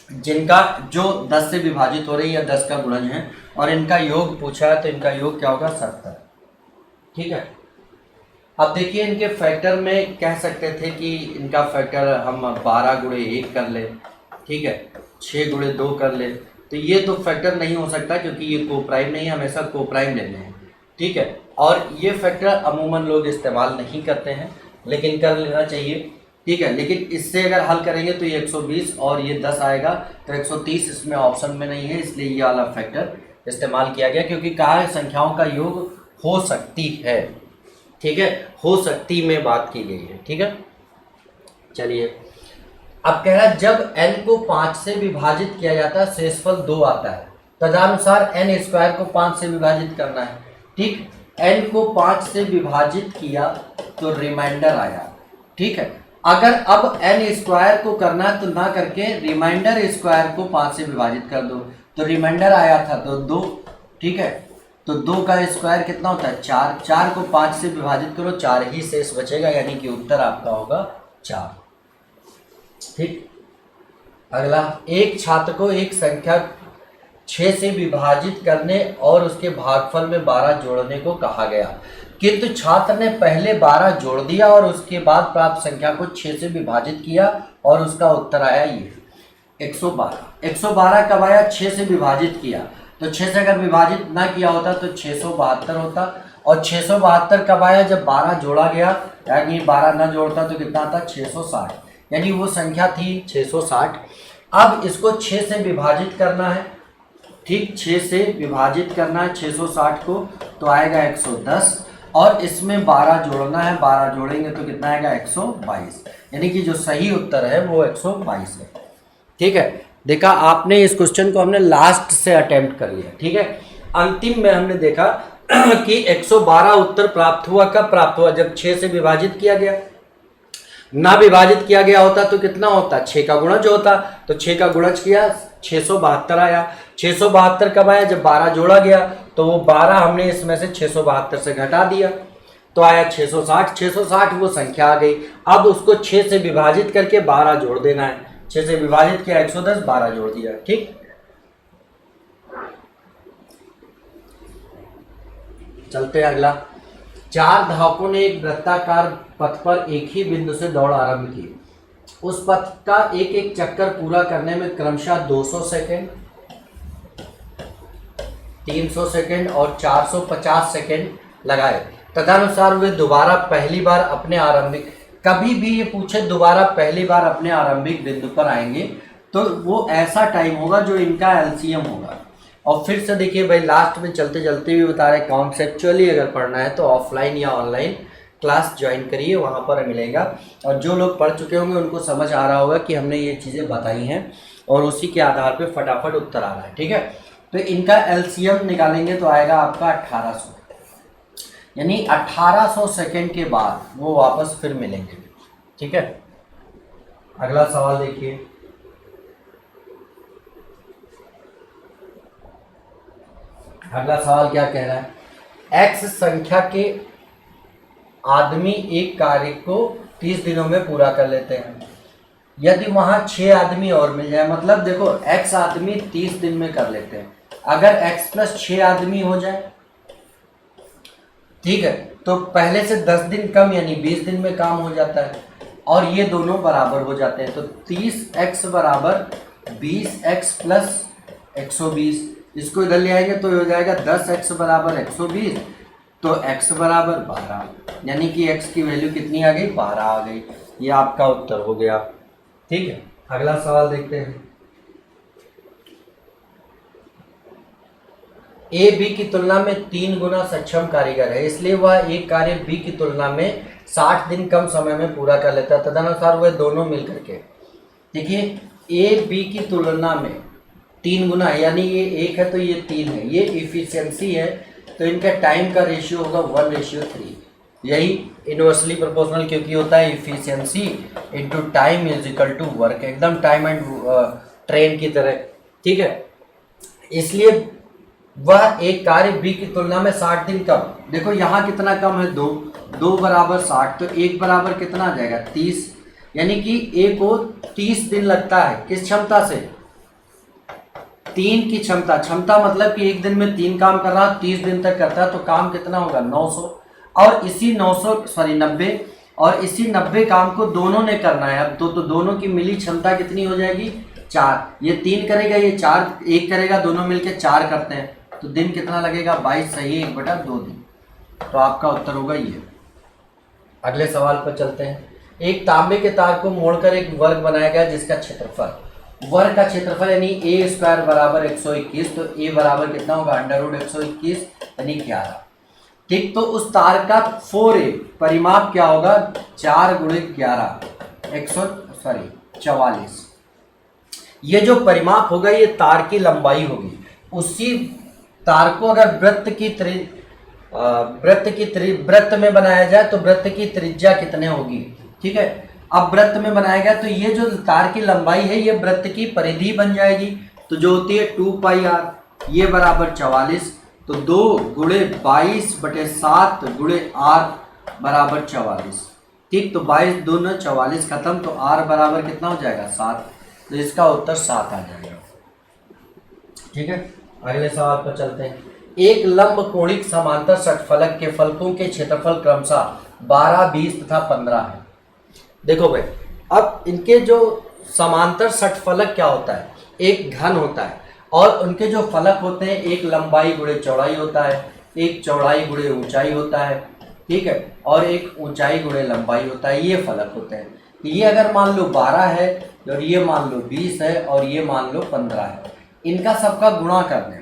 जिनका जो 10 से विभाजित हो रही है, 10 का गुणज है, और इनका योग पूछा है तो इनका योग क्या होगा 70। ठीक है, अब देखिए इनके फैक्टर में कह सकते थे कि इनका फैक्टर हम 12 गुणे 1 कर ले, ठीक है, 6 गुणे 2 कर ले, तो ये तो फैक्टर नहीं हो सकता क्योंकि ये को प्राइम नहीं है, हमेशा को प्राइम लेने हैं। ठीक है, और ये फैक्टर अमूमन लोग इस्तेमाल नहीं करते हैं, लेकिन कर लेना चाहिए। ठीक है, लेकिन इससे अगर हल करेंगे तो ये 120 और ये 10 आएगा, तो 130 इसमें ऑप्शन में नहीं है, इसलिए ये वाला फैक्टर इस्तेमाल किया गया, क्योंकि कहा है संख्याओं का योग हो सकती है। ठीक है, हो सकती में बात की गई है। ठीक है, चलिए अब कह रहा है जब n को 5 से विभाजित किया जाता है शेषफल 2 आता है, तदनुसार n स्क्वायर को 5 से विभाजित करना है। ठीक, n को 5 से विभाजित किया तो रिमाइंडर आया। ठीक है, अगर अब एन स्क्वायर को करना है तो ना करके रिमाइंडर स्क्वायर को 5 से विभाजित कर दो, तो रिमाइंडर आया था तो 2, ठीक है, तो 2 का स्क्वायर कितना होता है 4, 4 को 5 से विभाजित करो, 4 ही शेष बचेगा, यानी कि उत्तर आपका होगा 4। ठीक, अगला, एक छात्र को एक संख्या 6 से विभाजित करने और उसके भागफल में 12 जोड़ने को कहा गया, किंतु छात्र ने पहले 12 जोड़ दिया और उसके बाद प्राप्त संख्या को 6 से विभाजित किया और उसका उत्तर आया ये 112। 112 कब आया, 6 से विभाजित किया, तो 6 से अगर विभाजित ना किया होता तो 672 होता, और 672 कब आया, जब 12 जोड़ा गया, यानी 12 ना जोड़ता तो कितना था 660, यानी वो संख्या थी 660। अब इसको 6 से विभाजित करना है, ठीक, 6 से विभाजित करना है 660 को, तो आएगा 110, और इसमें 12 जोड़ना है, 12 जोड़ेंगे तो कितना आएगा 122, यानी कि जो सही उत्तर है वो 122 है। ठीक है, देखा आपने, इस क्वेश्चन को हमने लास्ट से अटेम्प्ट कर लिया, ठीक है। अंतिम में हमने देखा कि 112 उत्तर प्राप्त हुआ, कब प्राप्त हुआ, जब 6 से विभाजित किया गया, ना विभाजित किया गया होता तो कितना होता, 6 का गुणज होता, तो 6 का गुणज किया 672 आया। 672 कब आया, जब 12 जोड़ा गया, तो वो 12 हमने इसमें से 672 से घटा दिया तो आया 660। 660 वो संख्या आ गई, अब उसको 6 से विभाजित करके 12 जोड़ देना है, 6 से विभाजित किया 110, 12 जोड़ दिया, ठीक। चलते हैं अगला। 4 धावकों ने एक वृत्ताकार पथ पर एक ही बिंदु से दौड़ आरंभ की। उस पथ का एक एक चक्कर पूरा करने में क्रमशः 200 सेकेंड, 300 सेकेंड और 450 सेकेंड लगाए। तदनुसार वे दोबारा पहली बार अपने आरंभिक, कभी भी ये पूछे दोबारा पहली बार अपने आरंभिक बिंदु पर आएंगे तो वो ऐसा टाइम होगा जो इनका एलसीएम होगा। और फिर से देखिए भाई, लास्ट में चलते चलते भी बता रहे, कॉन्सेप्चुअली अगर पढ़ना है तो ऑफलाइन या ऑनलाइन क्लास ज्वाइन करिए, वहाँ पर मिलेगा। और जो लोग पढ़ चुके होंगे उनको समझ आ रहा होगा कि हमने ये चीज़ें बताई हैं और उसी के आधार पे फटाफट उत्तर आ रहा है, ठीक है। तो इनका एलसीएम निकालेंगे तो आएगा आपका 1800, यानी 1800 सेकेंड के बाद वो वापस फिर मिलेंगे, ठीक है। अगला सवाल देखिए, अगला सवाल क्या कह रहा है, एक्स संख्या के आदमी एक कार्य को 30 दिनों में पूरा कर लेते हैं। यदि वहां 6 आदमी और मिल जाए, मतलब देखो x आदमी 30 दिन में कर लेते हैं, अगर x प्लस 6 आदमी हो जाए, ठीक है, तो पहले से 10 दिन कम यानी 20 दिन में काम हो जाता है, और ये दोनों बराबर हो जाते हैं। तो 30x बराबर 20x प्लस 120, इसको इधर ले आएंगे तो हो जाएगा 10x बराबर 120, तो x बराबर 12, यानी कि x की वैल्यू कितनी आ गई, 12 आ गई। ये आपका उत्तर हो गया, ठीक है। अगला सवाल देखते हैं। ए बी की तुलना में 3 गुना सक्षम कारीगर है, इसलिए वह एक कार्य बी की तुलना में 60 दिन कम समय में पूरा कर लेता है। तदनुसार वह दोनों मिल करके, देखिए ए बी की तुलना में 3 गुना, यानी ये 1 है तो ये 3 है, ये इफिशियंसी है, तो इनका टाइम का रेशियो होगा 1:3। यही इनवर्सली प्रोपोर्शनल क्योंकि होता है efficiency into time is equal to work, एकदम टाइम एंड ट्रेन की तरह, ठीक है। इसलिए वह एक कार्य बी की तुलना में 60 दिन कम, देखो यहाँ कितना कम है, 2 बराबर 60, तो 1 बराबर कितना आ जाएगा 30, यानी कि ए को 30 दिन लगता है, किस क्षमता से, 3 की क्षमता मतलब कि एक दिन में 3 काम कर रहा है, 30 दिन तक करता है, तो काम कितना होगा 900, और इसी 90 और इसी 90 काम को दोनों ने करना है। अब तो दोनों की मिली क्षमता कितनी हो जाएगी 4, ये 3 करेगा, ये 4, 1 करेगा, दोनों मिलके 4 करते हैं, तो दिन कितना लगेगा 22 सही, 1/2 दिन, तो आपका उत्तर होगा ये। अगले सवाल पर चलते हैं। एक तांबे के तार को मोड़कर एक वर्ग बनाया गया जिसका क्षेत्रफल, वर्ग का क्षेत्रफल यानी ए स्क्वायर बराबर 121, तो ए बराबर कितना होगा √121 यानी 11, ठीक। तो उस तार का 4a परिमाप क्या होगा, 4 × 11 44। ये जो परिमाप होगा ये तार की लंबाई होगी। उसी तार को अगर वृत्त में बनाया जाए तो वृत्त की त्रिज्या कितने होगी, ठीक है। अब वृत्त में बनाया गया तो ये जो तार की लंबाई है ये वृत्त की परिधि बन जाएगी, तो जो होती है 2πr, ये बराबर 44, तो 2 गुणे 22/7 गुणे r बराबर 44। ठीक, तो 22 दूना 44 खत्म, तो r बराबर कितना हो जाएगा 7, तो इसका उत्तर 7 आ जाएगा। ठीक है, अगले सवाल पर चलते हैं। एक लंब कोणिक समांतर षटफलक के फलकों के क्षेत्रफल क्रमशः 12, 20 तथा 15 है। देखो भाई, अब इनके जो समांतर षटफलक क्या होता है, एक घन होता है और उनके जो फलक होते हैं एक लंबाई गुणे चौड़ाई होता है, एक चौड़ाई गुणे ऊंचाई होता है, ठीक है, और एक ऊंचाई गुणे लंबाई होता है, ये फलक होते हैं। ये अगर मान लो 12 है और ये मान लो 20 है और ये मान लो 15 है, इनका सबका गुणा कर दें।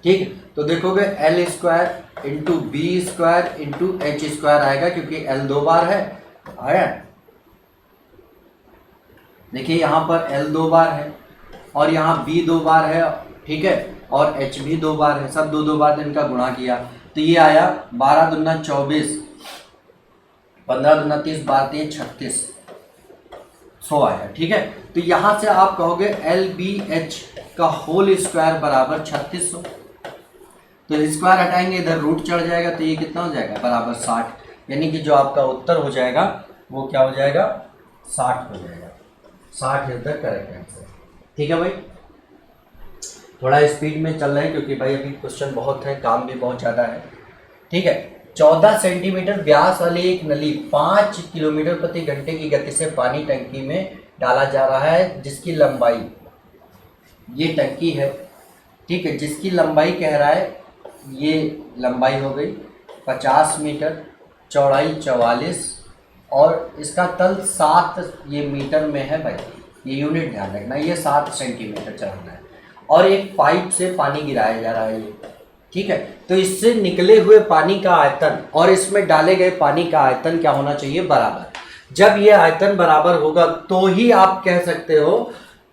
ठीक, तो देखोगे L² into B² into H² आएगा, क्योंकि L 2 बार है, आया। देखिए यहाँ पर L 2 बार है और यहाँ B 2 बार है, ठीक है, और H भी 2 बार है, सब 2 बार इनका गुणा किया, तो ये आया 12 दूना 24, 15 दूना 30, 12 3 36, 100 आया। ठीक है, तो यहाँ से आप कहोगे LBH का होल स्क्वायर बराबर 3600, तो स्क्वायर हटाएंगे इधर रूट चढ़ जाएगा, तो ये कितना हो जाएगा बराबर 60, यानी कि जो आपका उत्तर हो जाएगा वो क्या हो जाएगा 60 हो जाएगा। 60 इज द करेक्ट आंसर। ठीक है भाई, थोड़ा स्पीड में चल रहे हैं क्योंकि भाई अभी क्वेश्चन बहुत है, काम भी बहुत ज़्यादा है। ठीक है, 14 सेंटीमीटर व्यास वाली एक नली 5 किलोमीटर प्रति घंटे की गति से पानी टंकी में डाला जा रहा है, जिसकी लंबाई, ये टंकी है, ठीक है, जिसकी लंबाई कह रहा है, ये लंबाई हो गई 50 मीटर, चौड़ाई 44 और इसका तल 7 ये मीटर में है भाई, ये यूनिट ध्यान रखना, ये 7 सेंटीमीटर चढ़ाना है और एक पाइप से पानी गिराया जा रहा है ये। ठीक है, तो इससे निकले हुए पानी का आयतन और इसमें डाले गए पानी का आयतन क्या होना चाहिए बराबर। जब ये आयतन बराबर होगा तो ही आप कह सकते हो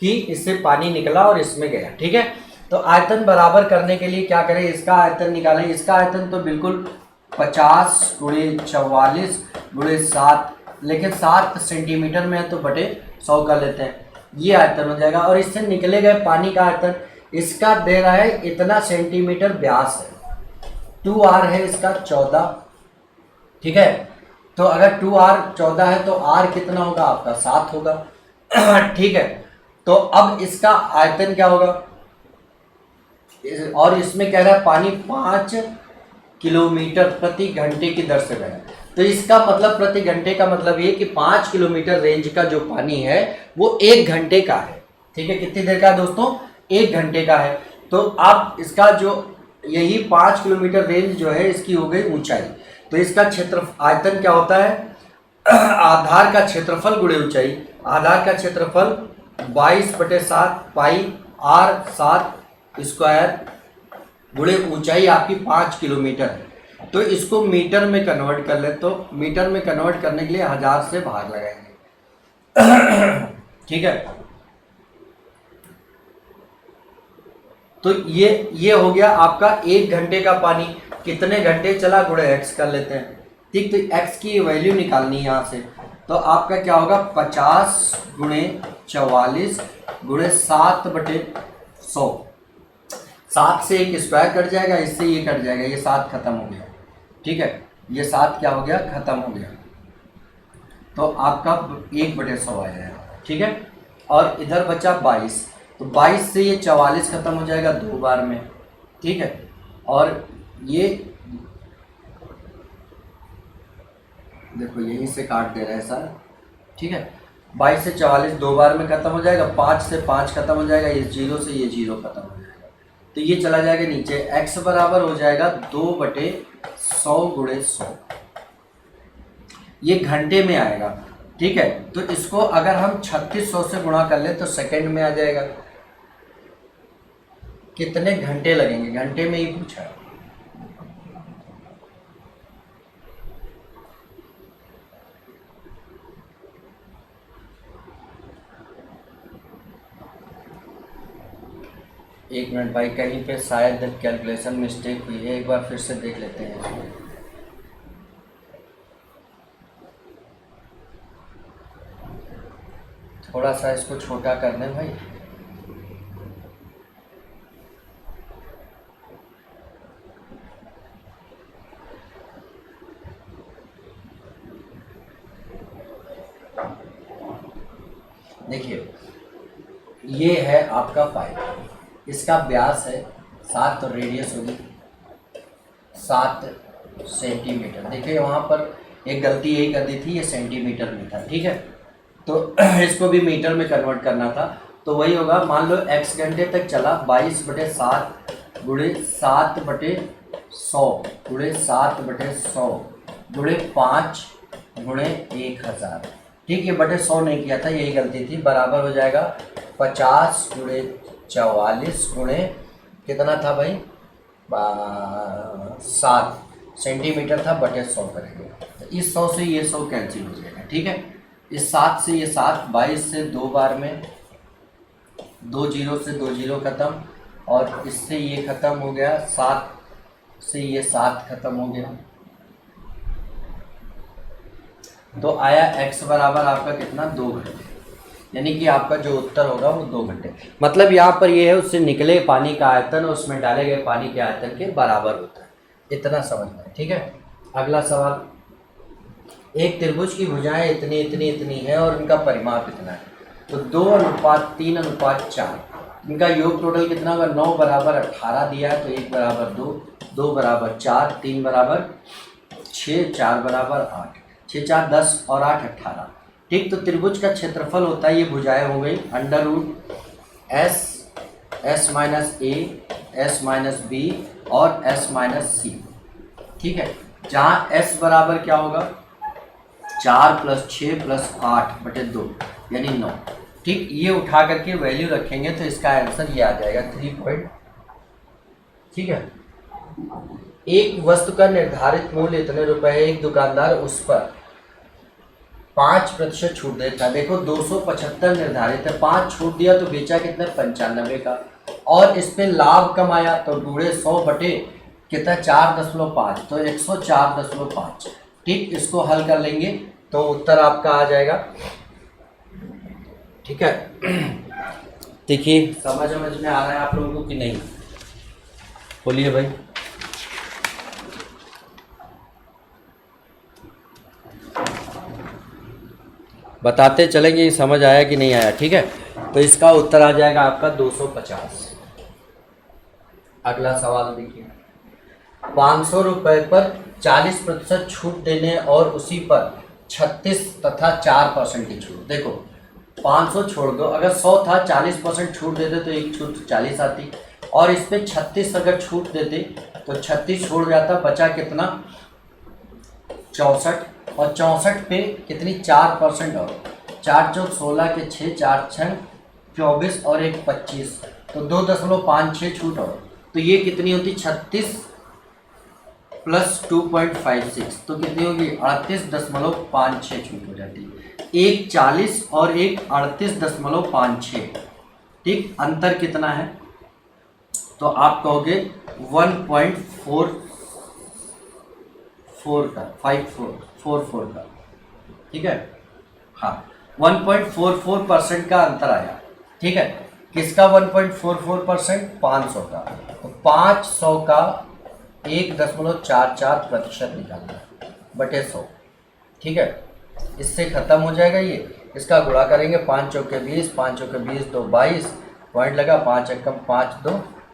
कि इससे पानी निकला और इसमें गया। ठीक है, तो आयतन बराबर करने के लिए क्या करें, इसका आयतन निकालें। इसका आयतन तो बिल्कुल 50 गुणे 44 गुणे 7, लेकिन 7 सेंटीमीटर में है तो बटे 100 कर लेते हैं, ये आयतन हो जाएगा। और इससे निकले गए पानी का आयतन इसका दे रहा है इतना सेंटीमीटर व्यास है, 2r है इसका 14। ठीक है, तो अगर 2r 14 है तो r कितना होगा आपका 7 होगा। ठीक है, तो अब इसका आयतन क्या होगा, और इसमें कह रहा है पानी 5 किलोमीटर प्रति घंटे की दर से बहे, तो इसका मतलब प्रति घंटे का मतलब ये कि 5 किलोमीटर रेंज का जो पानी है वो 1 घंटे का है। ठीक है, कितनी देर का है दोस्तों, 1 घंटे का है। तो आप इसका जो यही 5 किलोमीटर रेंज जो है इसकी हो गई ऊंचाई, तो इसका क्षेत्र आयतन क्या होता है, आधार का क्षेत्रफल गुणे ऊंचाई, आधार का क्षेत्रफल 22/7 पाई r 7 स्क्वायर गुणे ऊंचाई आपकी 5 किलोमीटर है। तो इसको मीटर में कन्वर्ट कर ले, तो मीटर में कन्वर्ट करने के लिए 1000 से भाग लगाएंगे। ठीक है, तो ये हो गया आपका 1 घंटे का पानी कितने घंटे चला गुणे x कर लेते हैं। ठीक, तो x की वैल्यू निकालनी है यहाँ से, तो आपका क्या होगा 50 गुणे 44 गुणे 7/100, 7 से एक स्क्वायर कट जाएगा, इससे ये कट जाएगा, ये 7 खत्म हो गया। ठीक है, ये 7 क्या हो गया खत्म हो गया, तो आपका 1/100 आया है। ठीक है, और इधर बचा 22, तो 22 से ये 44 खत्म हो जाएगा 2 बार में। ठीक है, और ये देखो यहीं से काट दे रहा है सर। ठीक है, 22 से 44 2 बार में खत्म हो जाएगा, 5 से 5 खत्म हो जाएगा, ये 0 से ये 0 खत्म हो जाएगा, तो ये चला जाएगा नीचे। x बराबर हो जाएगा 2/100 गुणे 100, ये घंटे में आएगा। ठीक है, तो इसको अगर हम 3600 से गुणा कर ले तो सेकंड में आ जाएगा। कितने घंटे लगेंगे, घंटे में ही पूछा है। एक मिनट भाई, कहीं पे शायद कैलकुलेशन मिस्टेक हुई है, एक बार फिर से देख लेते हैं। थोड़ा सा इसको छोटा कर दें भाई। देखिए ये है आपका पाइप, इसका व्यास है 7 तो रेडियस होगी 7 सेंटीमीटर। देखिए वहाँ पर एक गलती यही कर दी थी, ये सेंटीमीटर में था, ठीक है। तो इसको भी मीटर में कन्वर्ट करना था, तो वही होगा, मान लो x घंटे तक चला 22/7 गुणे 7/100 गुणे 7/100 गुणे 5 गुणे 1000, ठीक। ये बटे 100 नहीं किया था, यही गलती थी। बराबर हो जाएगा 50 गुणे 44 गुणे कितना था भाई 7 सेंटीमीटर था, बटे 100 करेंगे। तो इस 100 से ये 100 कैंसिल हो जाएगा, ठीक है। इस 7 से ये 7, 22 से 2 बार में 2 जीरो से 2 जीरो ख़त्म, और इससे ये ख़त्म हो गया, 7 से ये 7 ख़त्म हो गया। तो आया x बराबर आपका कितना 2 घंटे, यानी कि आपका जो उत्तर होगा वो 2 घंटे। मतलब यहाँ पर ये है उससे निकले पानी का आयतन और उसमें डाले गए पानी के आयतन के बराबर होता है, इतना समझना है, ठीक है। अगला सवाल, एक त्रिभुज की भुजाएं इतनी इतनी इतनी है और इनका परिमाप इतना है, तो 2:3:4 इनका योग टोटल कितना होगा, 9 बराबर 18 दिया है, तो 1 बराबर 2, 2 बराबर 4, 3 बराबर 6, 4 बराबर 8, 6 4 10 और 8 18, ठीक। तो त्रिभुज का क्षेत्रफल होता है, ये भुजाएं हो गई √S S-A S-B और S-C, ठीक है। जहाँ S बराबर क्या होगा 4 + 6 + 8/2 यानी 9, ठीक। ये उठा करके वैल्यू रखेंगे तो इसका आंसर ये आ जाएगा 3 पॉइंट, ठीक है। एक वस्तु का निर्धारित मूल्य इतने रुपए है, एक दुकानदार उस पर 5% छूट देता है। देखो 275 निर्धारित है, 5 छूट दिया तो बेचा कितना 95 का, और इस पे लाभ कमाया तो गुणे 100 बटे कितना 4.5, तो 104.5, ठीक। इसको हल कर लेंगे तो उत्तर आपका आ जाएगा, ठीक है। देखिए समझ में आ रहा है आप लोगों को कि नहीं, बोलिए भाई। बताते चलेंगे समझ आया कि नहीं आया, ठीक है। तो इसका उत्तर आ जाएगा आपका 250। अगला सवाल देखिए, 500 रुपये पर 40% छूट देने और उसी पर 36 तथा 4% की छूट। देखो 500 छोड़ दो, अगर 100 था 40% छूट देते तो एक छूट 40 आती, और इस पर 36 अगर छूट देते तो 36 छोड़ जाता, बचा कितना 64, और 64 पे कितनी 4% और 4 चौक 16 के 6, 4 छंग 24 और 1 25, तो 2.56 छूट और, तो ये कितनी होती 36 + 2.56, तो कितनी होगी 38.56 छूट हो जाती, एक 40 और एक 38.56, ठीक। अंतर कितना है, तो आप कहोगे 1.44 का 544 का, ठीक है। हाँ 1.44% का अंतर आया, ठीक है। किसका 1.44%, 500 का, तो 500 का 1.44% निकालना बटे 100, ठीक है। इससे ख़त्म हो जाएगा ये, इसका गुणा करेंगे 5 चौके 20, 5 चौके 20 2 22 पॉइंट लगा, 5 एकम 5 2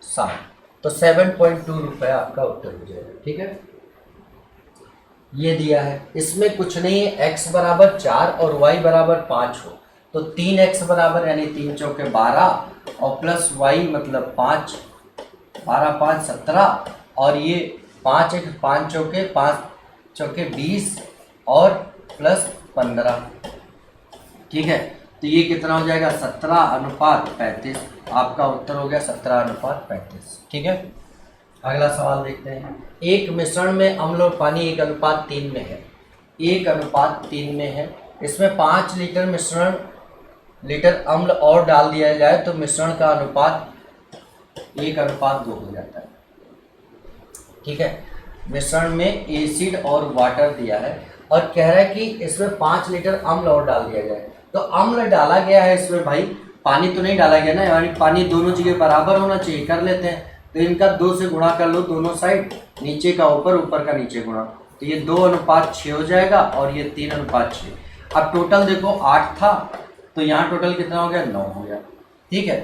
7, तो 7.2 रुपये आपका उत्तर हो जाएगा, ठीक है। ये दिया है, इसमें कुछ नहीं है, x बराबर 4 और y बराबर 5 हो तो 3x बराबर यानी 3 चौके 12 और प्लस y मतलब 5, 12 5 17, और ये 5 1 5 चौके 20 और प्लस 15, ठीक है। तो ये कितना हो जाएगा 17:35, आपका उत्तर हो गया 17:35, ठीक है। अगला सवाल देखते हैं, एक मिश्रण में अम्ल और पानी 1:3 में है, 1:3 में है, इसमें 5 लीटर अम्ल और डाल दिया जाए तो मिश्रण का अनुपात 1:2 हो जाता है, ठीक है। मिश्रण में एसिड और वाटर दिया है और कह रहा है कि इसमें 5 लीटर अम्ल और डाल दिया जाए, तो अम्ल डाला गया है इसमें भाई, पानी तो नहीं डाला गया ना, यानी पानी दोनों जगह बराबर होना चाहिए, कर लेते हैं। तो इनका 2 से गुणा कर लो दोनों साइड, नीचे का ऊपर, ऊपर का नीचे गुणा, तो ये 2:6 हो जाएगा और ये 3:6। अब टोटल देखो 8 था, तो यहाँ टोटल कितना हो गया, 9 हो गया। ठीक है,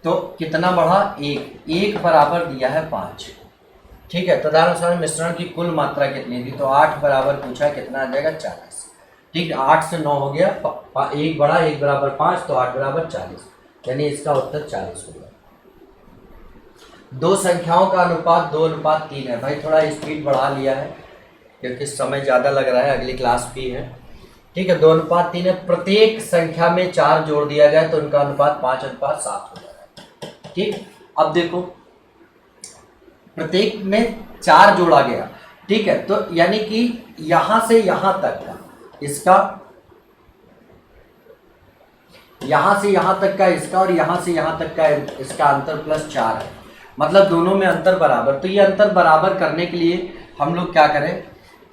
तो कितना बढ़ा, 1 बराबर दिया है 5। ठीक है, तदनुसार मिश्रण की कुल मात्रा कितनी थी, तो 8 बराबर पूछा, कितना आ जाएगा, 40। ठीक है, 8 से 9 हो गया, 1 बढ़ा, 1 बराबर 5, तो 8 बराबर 40, यानी इसका उत्तर 40 होगा। दो संख्याओं का अनुपात 2:3 है। भाई थोड़ा स्पीड बढ़ा लिया है क्योंकि समय ज़्यादा लग रहा है, अगली क्लास भी है। ठीक है, 2:3 है। प्रत्येक संख्या में 4 जोड़ दिया जाए तो उनका अनुपात 5:7 हो जाएगा। ठीक, अब देखो प्रत्येक में 4 जोड़ा गया। ठीक है, तो यानी कि यहां से यहां तक का इसका, यहां से यहां तक का इसका, और यहां से यहां तक का इसका अंतर +4 है, मतलब दोनों में अंतर बराबर। तो ये अंतर बराबर करने के लिए हम लोग क्या करें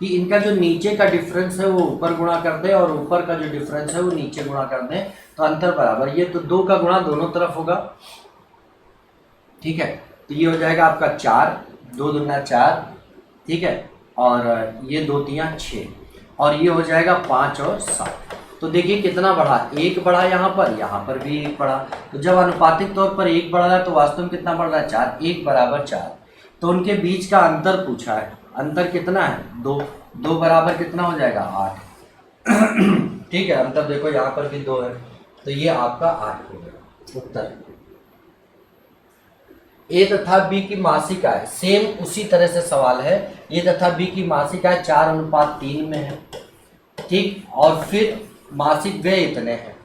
कि इनका जो नीचे का डिफरेंस है वो ऊपर गुणा कर दें और ऊपर का जो डिफरेंस है वो नीचे गुणा कर दें, तो अंतर बराबर। ये तो 2 का गुणा दोनों तरफ होगा। ठीक है, तो ये हो जाएगा आपका 4, 2 दूना 4। ठीक है, और ये 2 तियां 6, और ये हो जाएगा 5 और 7। तो देखिए कितना बढ़ा, 1 बढ़ा, यहाँ पर भी 1 बढ़ा। तो जब अनुपातिक तौर पर 1 बढ़ रहा है तो वास्तव में कितना बढ़ रहा है, 4। 1 बराबर 4। तो उनके बीच का अंतर पूछा है, अंतर कितना है, 2। 2 बराबर कितना हो जाएगा, 8। ठीक है, अंतर देखो यहाँ पर भी 2 है, तो ये आपका 8 हो गया उत्तर। ए तथा बी की मासिक आय, सेम उसी तरह से सवाल है। ए तथा बी की मासिक आय 4:3 में है। ठीक, और फिर मासिक व्यय इतने हैं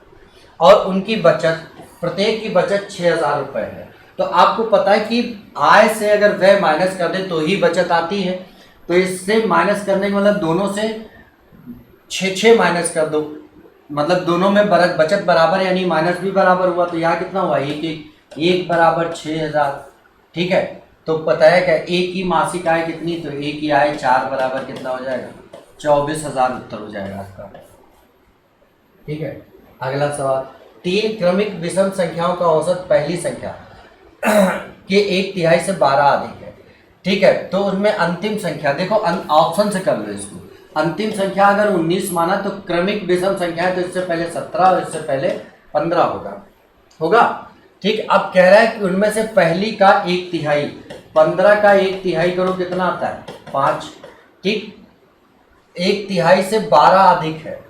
और उनकी बचत, प्रत्येक की बचत 6,000 रुपये है। तो आपको पता है कि आय से अगर व्यय माइनस कर दे तो ही बचत आती है। तो इससे माइनस करने का मतलब दोनों से 6 माइनस कर दो, मतलब दोनों में बचत बराबर, यानी माइनस भी बराबर हुआ। तो यहाँ कितना हुआ, 1 बराबर 6,000। ठीक है, तो पता है क्या, एक की मासिक आय कितनी, तो एक की आय 4 बराबर कितना हो जाएगा, 24,000 उत्तर हो जाएगा आपका। ठीक है, अगला सवाल, 3 क्रमिक विषम संख्याओं का औसत पहली संख्या के 1/3 से 12 अधिक है। ठीक है, तो उनमें अंतिम संख्या देखो, ऑप्शन से कर लो इसको। अंतिम संख्या अगर 19 माना तो क्रमिक विषम संख्या है, तो इससे पहले 17 और इससे पहले 15 होगा। ठीक, अब कह रहा है कि उनमें से पहली का 1/3, 15 का 1/3 करो कितना आता है, 5। ठीक, 1/3 से 12 अधिक है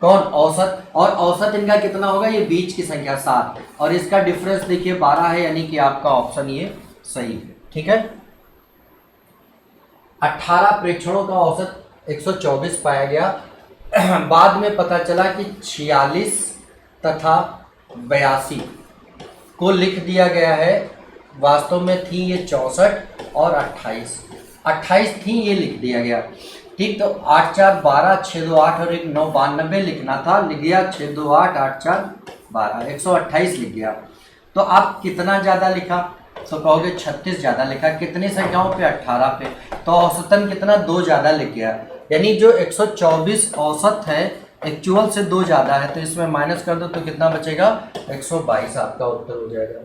कौन, औसत। और औसत इनका कितना होगा, ये बीच की संख्या 7, और इसका डिफरेंस देखिए 12 है, यानी कि आपका ऑप्शन ये सही है। ठीक है, 18 प्रेक्षणों का औसत 124 पाया गया। बाद में पता चला कि 46 तथा 82 को लिख दिया गया है, वास्तव में थी ये 64 और 28 थी, ये लिख दिया गया। ठीक, तो 8 4 12, 6 2 8 और 1 9 92 लिखना था, लिख गया 6 2 8 8 4 12, 128 लिख गया। तो आप कितना ज़्यादा लिखा, तो कहोगे 36 ज़्यादा लिखा। कितनी संख्याओं पे, 18 पे, तो औसतन कितना, 2 ज़्यादा लिख गया। यानी जो 124 औसत है एक्चुअल से 2 ज़्यादा है, तो इसमें माइनस कर दो तो कितना बचेगा, 122 आपका उत्तर हो जाएगा।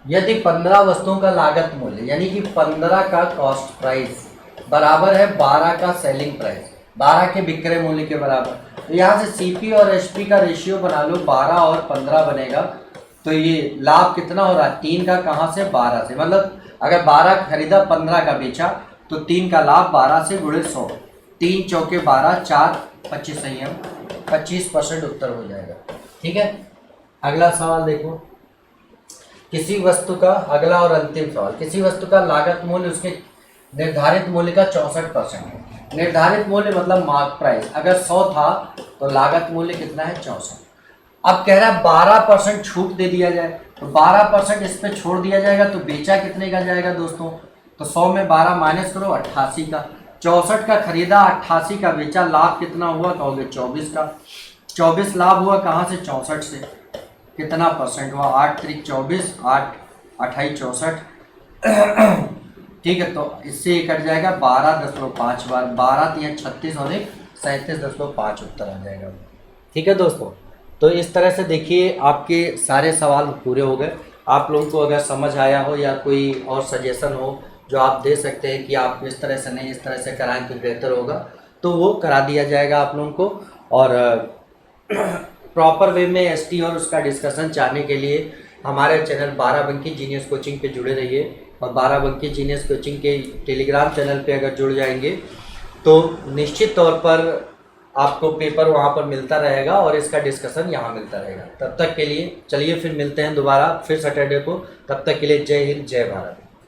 यदि 15 वस्तुओं का लागत मूल्य, यानी कि 15 का कॉस्ट प्राइस बराबर है 12 का सेलिंग प्राइस, 12 के विक्रय मूल्य के बराबर, तो यहाँ से सीपी और एचपी का रेशियो बना लो, 12 और 15 बनेगा। तो ये लाभ कितना हो रहा है, 3 का कहाँ से, 12 से, मतलब अगर 12 खरीदा 15 का बेचा तो 3 का लाभ 12 से गुणे 100, 3 चौके 12, 4 25 संयम, 25% उत्तर हो जाएगा। ठीक है, अगला सवाल देखो, किसी वस्तु का, अगला और अंतिम सवाल, किसी वस्तु का लागत मूल्य उसके निर्धारित मूल्य का 64% है। निर्धारित मूल्य मतलब मार्क प्राइस, अगर 100 था तो लागत मूल्य कितना है, 64। अब कह रहा है 12% छूट दे दिया जाए, तो 12% इस पे छोड़ दिया जाएगा, तो बेचा कितने का जाएगा दोस्तों, तो 100 में 12 माइनस करो, 88 का। 64 का खरीदा, 88 का बेचा, लाभ कितना हुआ, कहोगे 24 का। 24 लाभ हुआ कहाँ से, 64 से। कितना परसेंट हुआ, 8 3 24, 8 28 64। ठीक है, तो इससे ये कट जाएगा 12 10 5 बार, 12 3 36 और 1 37.5 उत्तर आ जाएगा। ठीक है दोस्तों, तो इस तरह से देखिए आपके सारे सवाल पूरे हो गए। आप लोगों को अगर समझ आया हो या कोई और सजेशन हो जो आप दे सकते हैं कि आप इस तरह से नहीं इस तरह से कराएं तो बेहतर होगा, तो वो करा दिया जाएगा आप लोगों को। और प्रॉपर वे में एसटी और उसका डिस्कशन चाहने के लिए हमारे चैनल 12 जीनियस कोचिंग पे जुड़े रहिए। और 12 जीनियस कोचिंग के टेलीग्राम चैनल पे अगर जुड़ जाएंगे तो निश्चित तौर पर आपको पेपर वहाँ पर मिलता रहेगा और इसका डिस्कशन यहाँ मिलता रहेगा। तब तक के लिए चलिए फिर मिलते हैं दोबारा फिर सैटरडे को। तब तक के लिए जय हिंद, जय भारत।